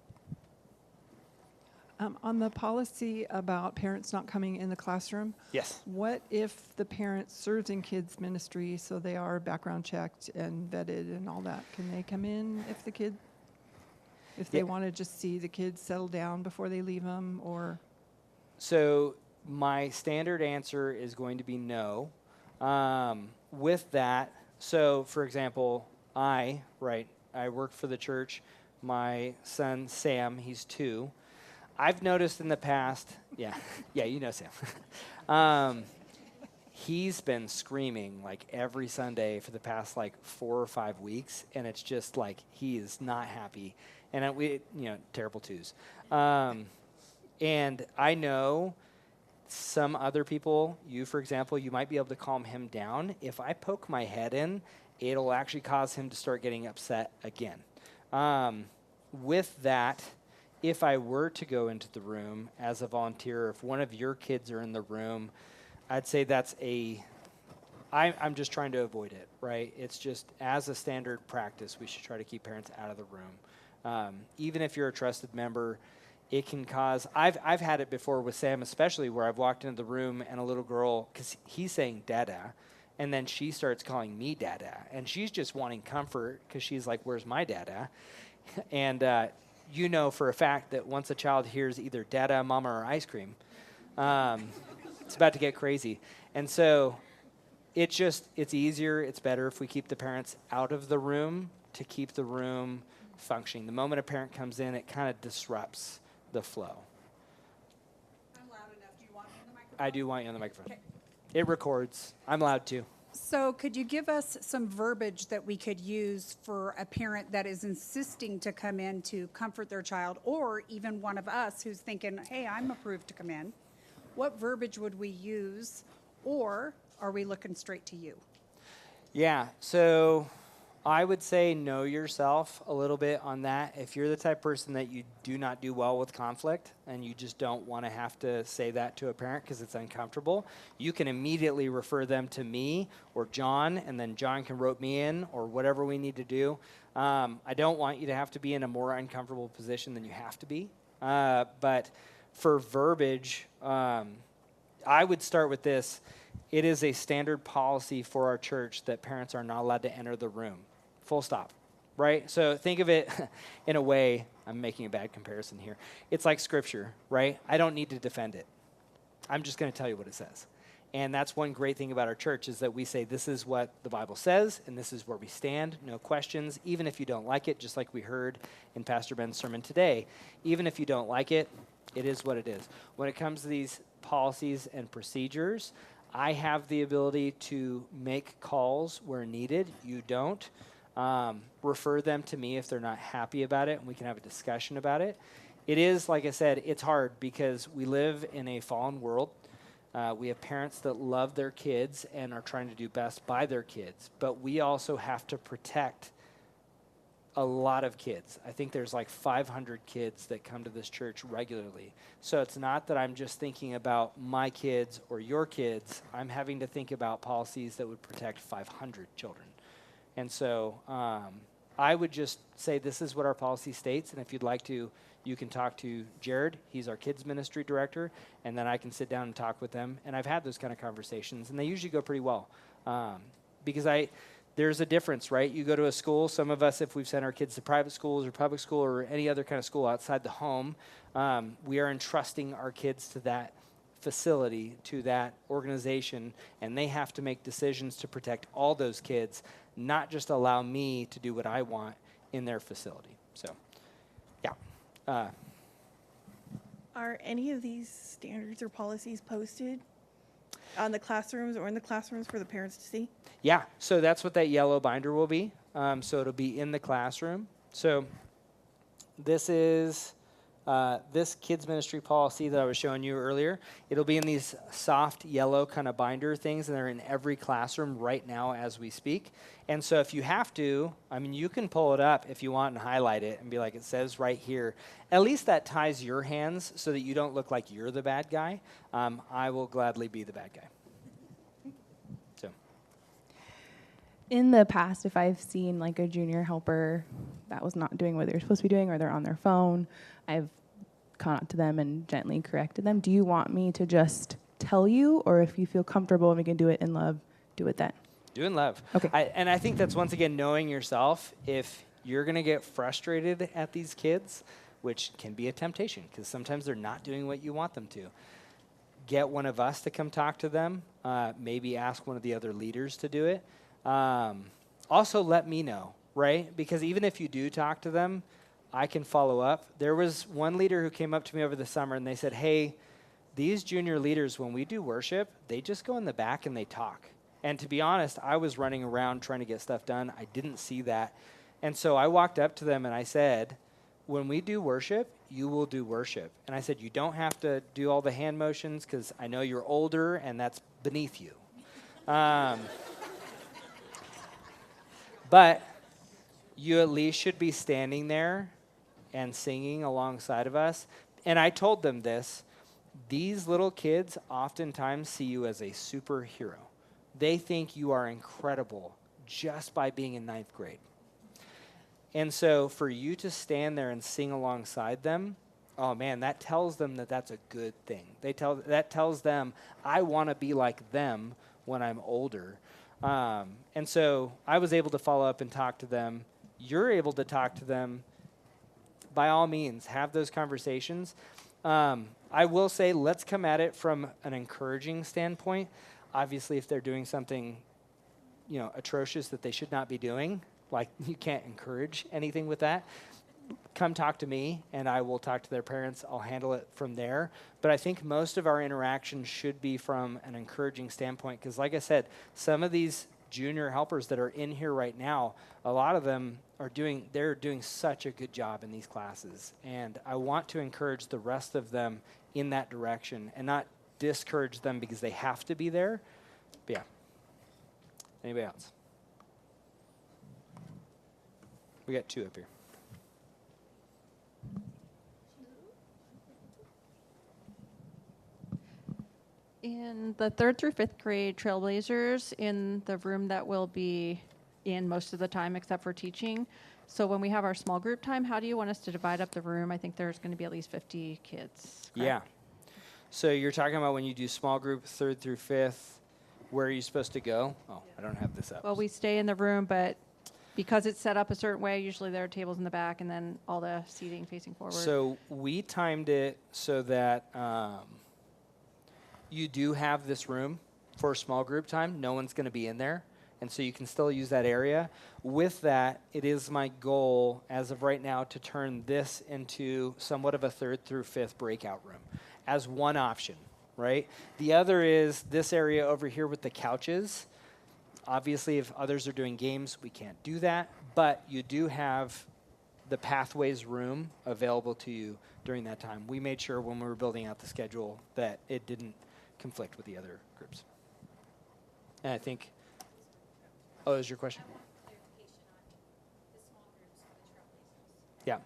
On the policy about parents not coming in the classroom, Yes. what if the parent serves in kids ministry, so they are background checked and vetted and all that? Can they come in if they Yeah. want to just see the kids settle down before they leave them, or? So my standard answer is going to be no. With that, so for example, I work for the church. My son, Sam, he's 2. I've noticed in the past, yeah, you know Sam. He's been screaming like every Sunday for the past like 4 or 5 weeks, and it's just like he is not happy. And terrible twos. And I know some other people, you for example, you might be able to calm him down. If I poke my head in, it'll actually cause him to start getting upset again. With that, if I were to go into the room as a volunteer, if one of your kids are in the room, I'd say I'm just trying to avoid it, right? It's just as a standard practice, we should try to keep parents out of the room. Even if you're a trusted member, it can cause, I've had it before with Sam especially, where I've walked into the room and a little girl, because he's saying dada, and then she starts calling me dada, and she's just wanting comfort because she's like, where's my dada? And you know for a fact that once a child hears either dada, mama, or ice cream, it's about to get crazy. And so it's easier, it's better if we keep the parents out of the room to keep the room functioning. The moment a parent comes in, it kind of disrupts the flow. I'm loud enough. Do you want me on the microphone? I do want you on the microphone. Okay. It records. I'm allowed to. So could you give us some verbiage that we could use for a parent that is insisting to come in to comfort their child, or even one of us who's thinking, hey, I'm approved to come in? What verbiage would we use, or are we looking straight to you? Yeah, so I would say know yourself a little bit on that. If you're the type of person that you do not do well with conflict and you just don't want to have to say that to a parent because it's uncomfortable, you can immediately refer them to me or John, and then John can rope me in or whatever we need to do. I don't want you to have to be in a more uncomfortable position than you have to be. But for verbiage, I would start with this. It is a standard policy for our church that parents are not allowed to enter the room. Full stop, right? So think of it in a way, I'm making a bad comparison here. It's like scripture, right? I don't need to defend it. I'm just going to tell you what it says. And that's one great thing about our church is that we say this is what the Bible says, and this is where we stand, no questions, even if you don't like it, just like we heard in Pastor Ben's sermon today. Even if you don't like it, it is what it is. When it comes to these policies and procedures, I have the ability to make calls where needed. You don't. Refer them to me if they're not happy about it, and we can have a discussion about it. It is, like I said, it's hard because we live in a fallen world. We have parents that love their kids and are trying to do best by their kids, but we also have to protect a lot of kids. I think there's like 500 kids that come to this church regularly. So it's not that I'm just thinking about my kids or your kids. I'm having to think about policies that would protect 500 children. And so I would just say this is what our policy states, and if you'd like to, you can talk to Jared. He's our kids ministry director, and then I can sit down and talk with them. And I've had those kind of conversations, and they usually go pretty well because there's a difference, right? You go to a school. Some of us, if we've sent our kids to private schools or public school or any other kind of school outside the home, we are entrusting our kids to that facility, to that organization, and they have to make decisions to protect all those kids, not just allow me to do what I want in their facility. So, yeah. Are any of these standards or policies posted on the classrooms or in the classrooms for the parents to see? Yeah, so that's what that yellow binder will be. So it'll be in the classroom. So this is this kids ministry policy that I was showing you earlier. It'll be in these soft yellow kind of binder things, and they're in every classroom right now as we speak. And so if you have to, I mean, you can pull it up if you want and highlight it and be like, it says right here. At least that ties your hands so that you don't look like you're the bad guy. I will gladly be the bad guy. So. In the past, if I've seen like a junior helper that was not doing what they're supposed to be doing, or they're on their phone, I've gone up to them and gently corrected them? Do you want me to just tell you, or if you feel comfortable and we can do it in love, do it then? Do in love. Okay. And I think that's, once again, knowing yourself. If you're going to get frustrated at these kids, which can be a temptation because sometimes they're not doing what you want them to, get one of us to come talk to them. Maybe ask one of the other leaders to do it. Also, let me know, right? Because even if you do talk to them, I can follow up. There was one leader who came up to me over the summer and they said, hey, these junior leaders, when we do worship, they just go in the back and they talk. And to be honest, I was running around trying to get stuff done. I didn't see that. And so I walked up to them and I said, when we do worship, you will do worship. And I said, you don't have to do all the hand motions because I know you're older and that's beneath you. But you at least should be standing there and singing alongside of us. And I told them this. These little kids oftentimes see you as a superhero. They think you are incredible just by being in 9th grade. And so for you to stand there and sing alongside them, oh man, that tells them that that's a good thing. That tells them, I want to be like them when I'm older. And so I was able to follow up and talk to them. You're able to talk to them. By all means, have those conversations. I will say, let's come at it from an encouraging standpoint. Obviously, if they're doing something, atrocious that they should not be doing, like you can't encourage anything with that, come talk to me and I will talk to their parents. I'll handle it from there. But I think most of our interactions should be from an encouraging standpoint because, like I said, some of these junior helpers that are in here right now, a lot of them they're doing such a good job in these classes. And I want to encourage the rest of them in that direction and not discourage them because they have to be there. But yeah. Anybody else? We got 2 up here. In the 3rd through 5th grade Trailblazers, in the room that will be in most of the time except for teaching. So when we have our small group time, how do you want us to divide up the room? I think there's going to be at least 50 kids. Correct? Yeah. So you're talking about when you do small group 3rd through 5th, where are you supposed to go? Oh, I don't have this up. Well, we stay in the room, but because it's set up a certain way, usually there are tables in the back and then all the seating facing forward. So we timed it so that you do have this room for small group time. No one's going to be in there. And so you can still use that area. With that, it is my goal as of right now to turn this into somewhat of a 3rd through 5th breakout room as one option, right? The other is this area over here with the couches. Obviously, if others are doing games, we can't do that. But you do have the Pathways room available to you during that time. We made sure when we were building out the schedule that it didn't conflict with the other groups. And I think... Oh, is your question? Yeah.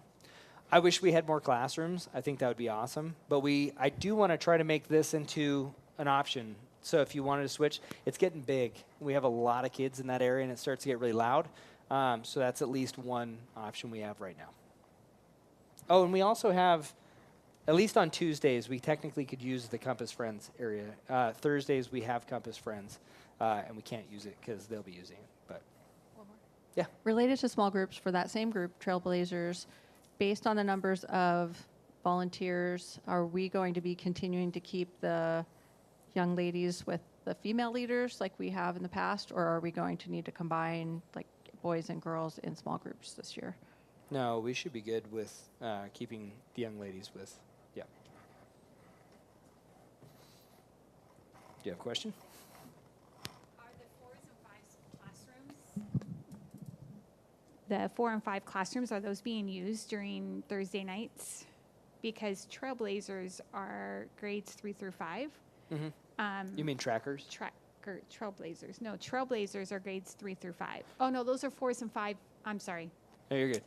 I wish we had more classrooms. I think that would be awesome. But I do want to try to make this into an option. So if you wanted to switch, it's getting big. We have a lot of kids in that area, and it starts to get really loud. So that's at least one option we have right now. Oh, and we also have, at least on Tuesdays, we technically could use the Compass Friends area. Thursdays, we have Compass Friends, and we can't use it because they'll be using it. But yeah. Related to small groups, for that same group, Trailblazers, based on the numbers of volunteers, are we going to be continuing to keep the young ladies with the female leaders like we have in the past, or are we going to need to combine like boys and girls in small groups this year? No, we should be good with keeping the young ladies with, yeah. Do you have a question? Are the 4s and 5s classrooms, the 4 and 5 classrooms, are those being used during Thursday nights? Because Trailblazers are grades 3 through 5. Mm-hmm. You mean trackers? Trailblazers. No, Trailblazers are grades 3 through 5. Oh, no, those are 4s and 5. I'm sorry. No, you're good.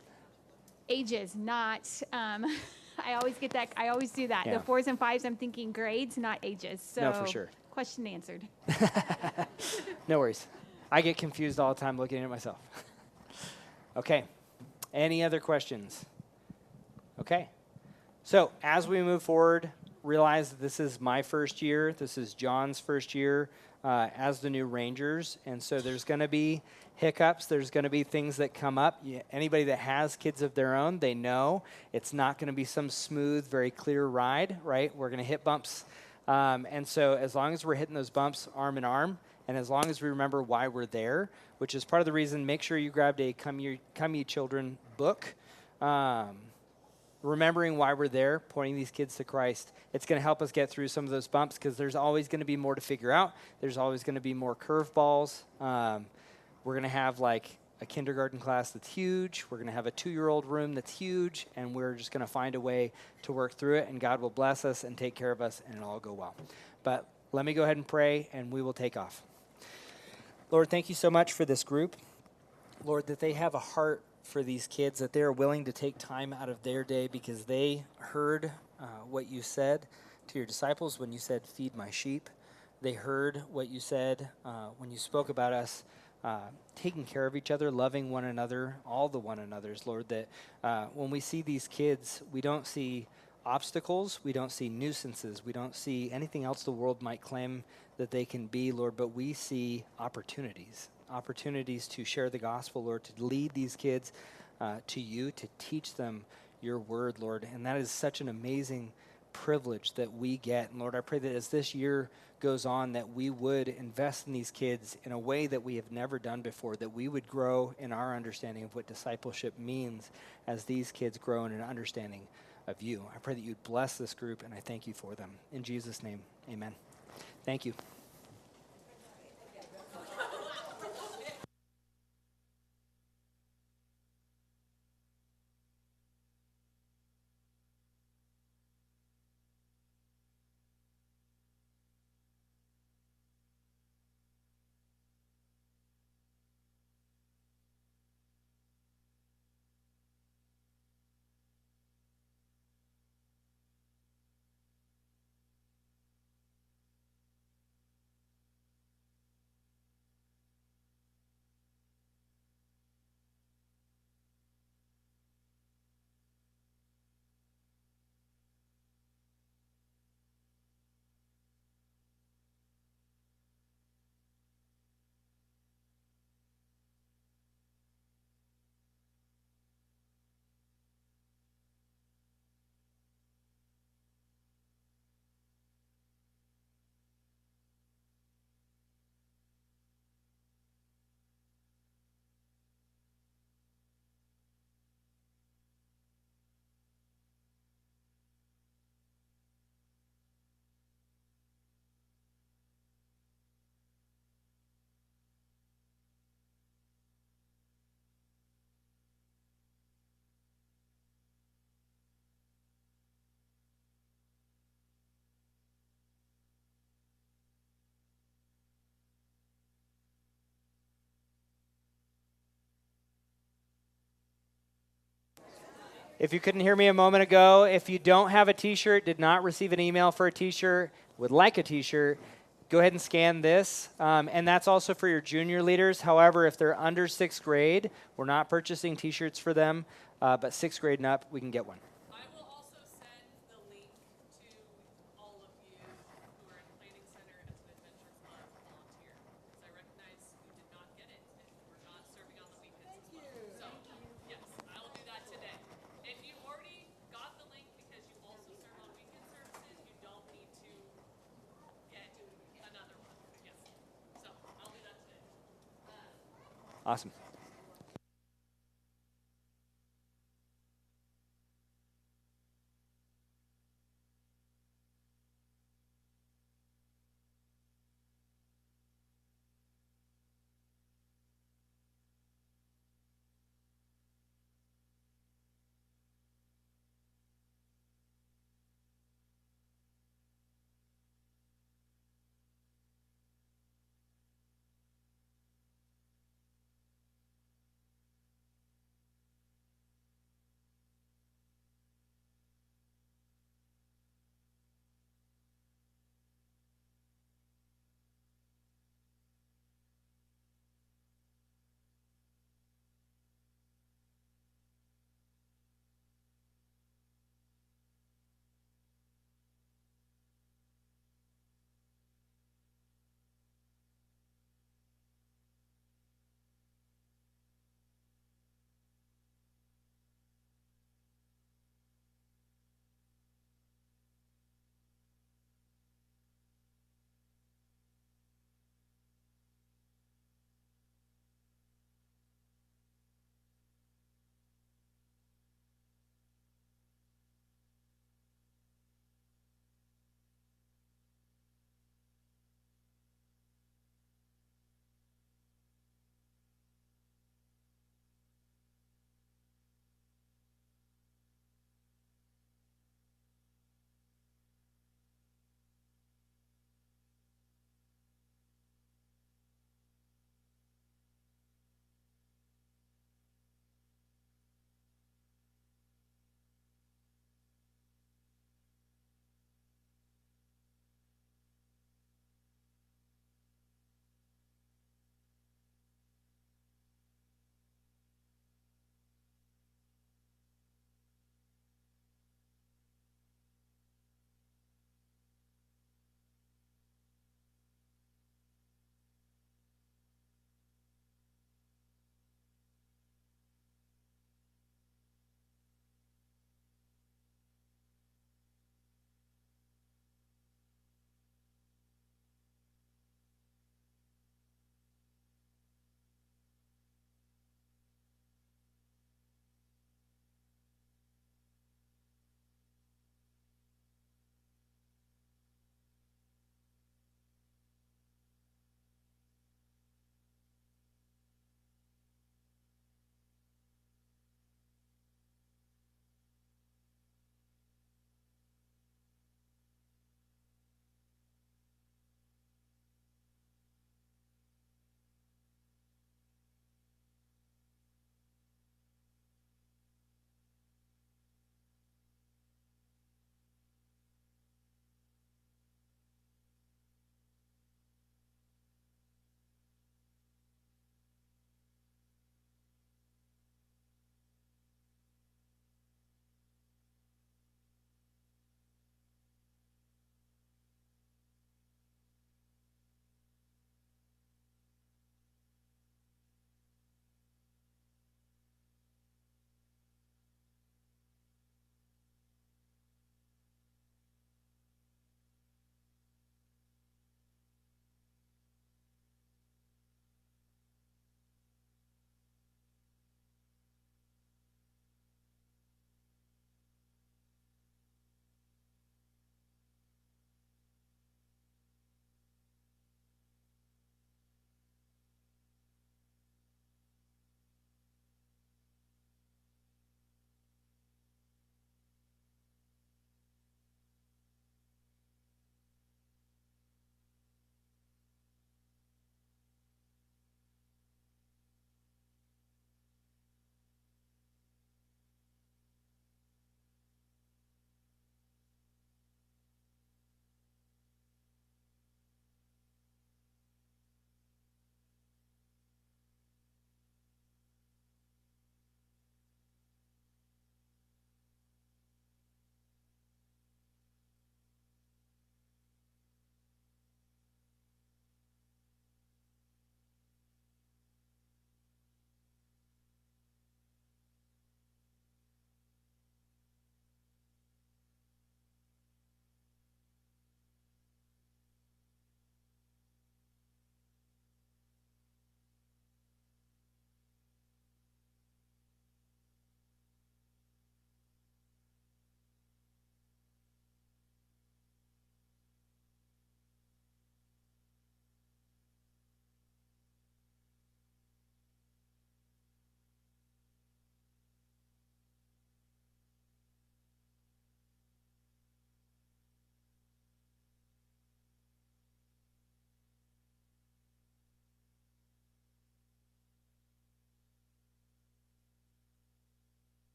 Ages, not, I always get that. I always do that. Yeah. The 4s and 5s, I'm thinking grades, not ages. So No, for sure. Question answered. No worries. I get confused all the time looking at it myself. Okay. Any other questions? Okay. So as we move forward, realize that this is my first year. This is John's first year as the new Rangers. And so there's going to be hiccups. There's going to be things that come up. Anybody that has kids of their own, they know it's not going to be some smooth, very clear ride, right? We're going to hit bumps. And so as long as we're hitting those bumps arm in arm, and as long as we remember why we're there, which is part of the reason, make sure you grabbed a Come Ye Children book. Remembering why we're there, pointing these kids to Christ, it's going to help us get through some of those bumps because there's always going to be more to figure out. There's always going to be more curveballs. We're going to have like a kindergarten class that's huge. We're going to have a 2-year-old room that's huge, and we're just going to find a way to work through it, and God will bless us and take care of us, and it'll all go well. But let me go ahead and pray, and we will take off. Lord, thank you so much for this group. Lord, that they have a heart for these kids, that they are willing to take time out of their day because they heard what you said to your disciples when you said, feed my sheep. They heard what you said when you spoke about us taking care of each other, loving one another, all the one another's, Lord, that when we see these kids, we don't see obstacles, we don't see nuisances, we don't see anything else the world might claim that they can be, Lord, but we see opportunities to share the gospel, Lord, to lead these kids to you, to teach them your word, Lord. And that is such an amazing privilege that we get. And Lord, I pray that as this year goes on, that we would invest in these kids in a way that we have never done before, that we would grow in our understanding of what discipleship means as these kids grow in an understanding of you. I pray that you'd bless this group, and I thank you for them. In Jesus' name, amen. Thank you. If you couldn't hear me a moment ago, if you don't have a t-shirt, did not receive an email for a t-shirt, would like a t-shirt, go ahead and scan this. And that's also for your junior leaders. However, if they're under 6th grade, we're not purchasing t-shirts for them, but 6th grade and up, we can get one. I will also send the link to all of you who are in Planning Center as an Adventure Club volunteer, because I recognize you did not get it and we're not serving on the weekends as well. So, yes, I will do that today. If you already got the link because you also serve on weekend services, you don't need to get another one. Yes. So, I'll do that today. Awesome.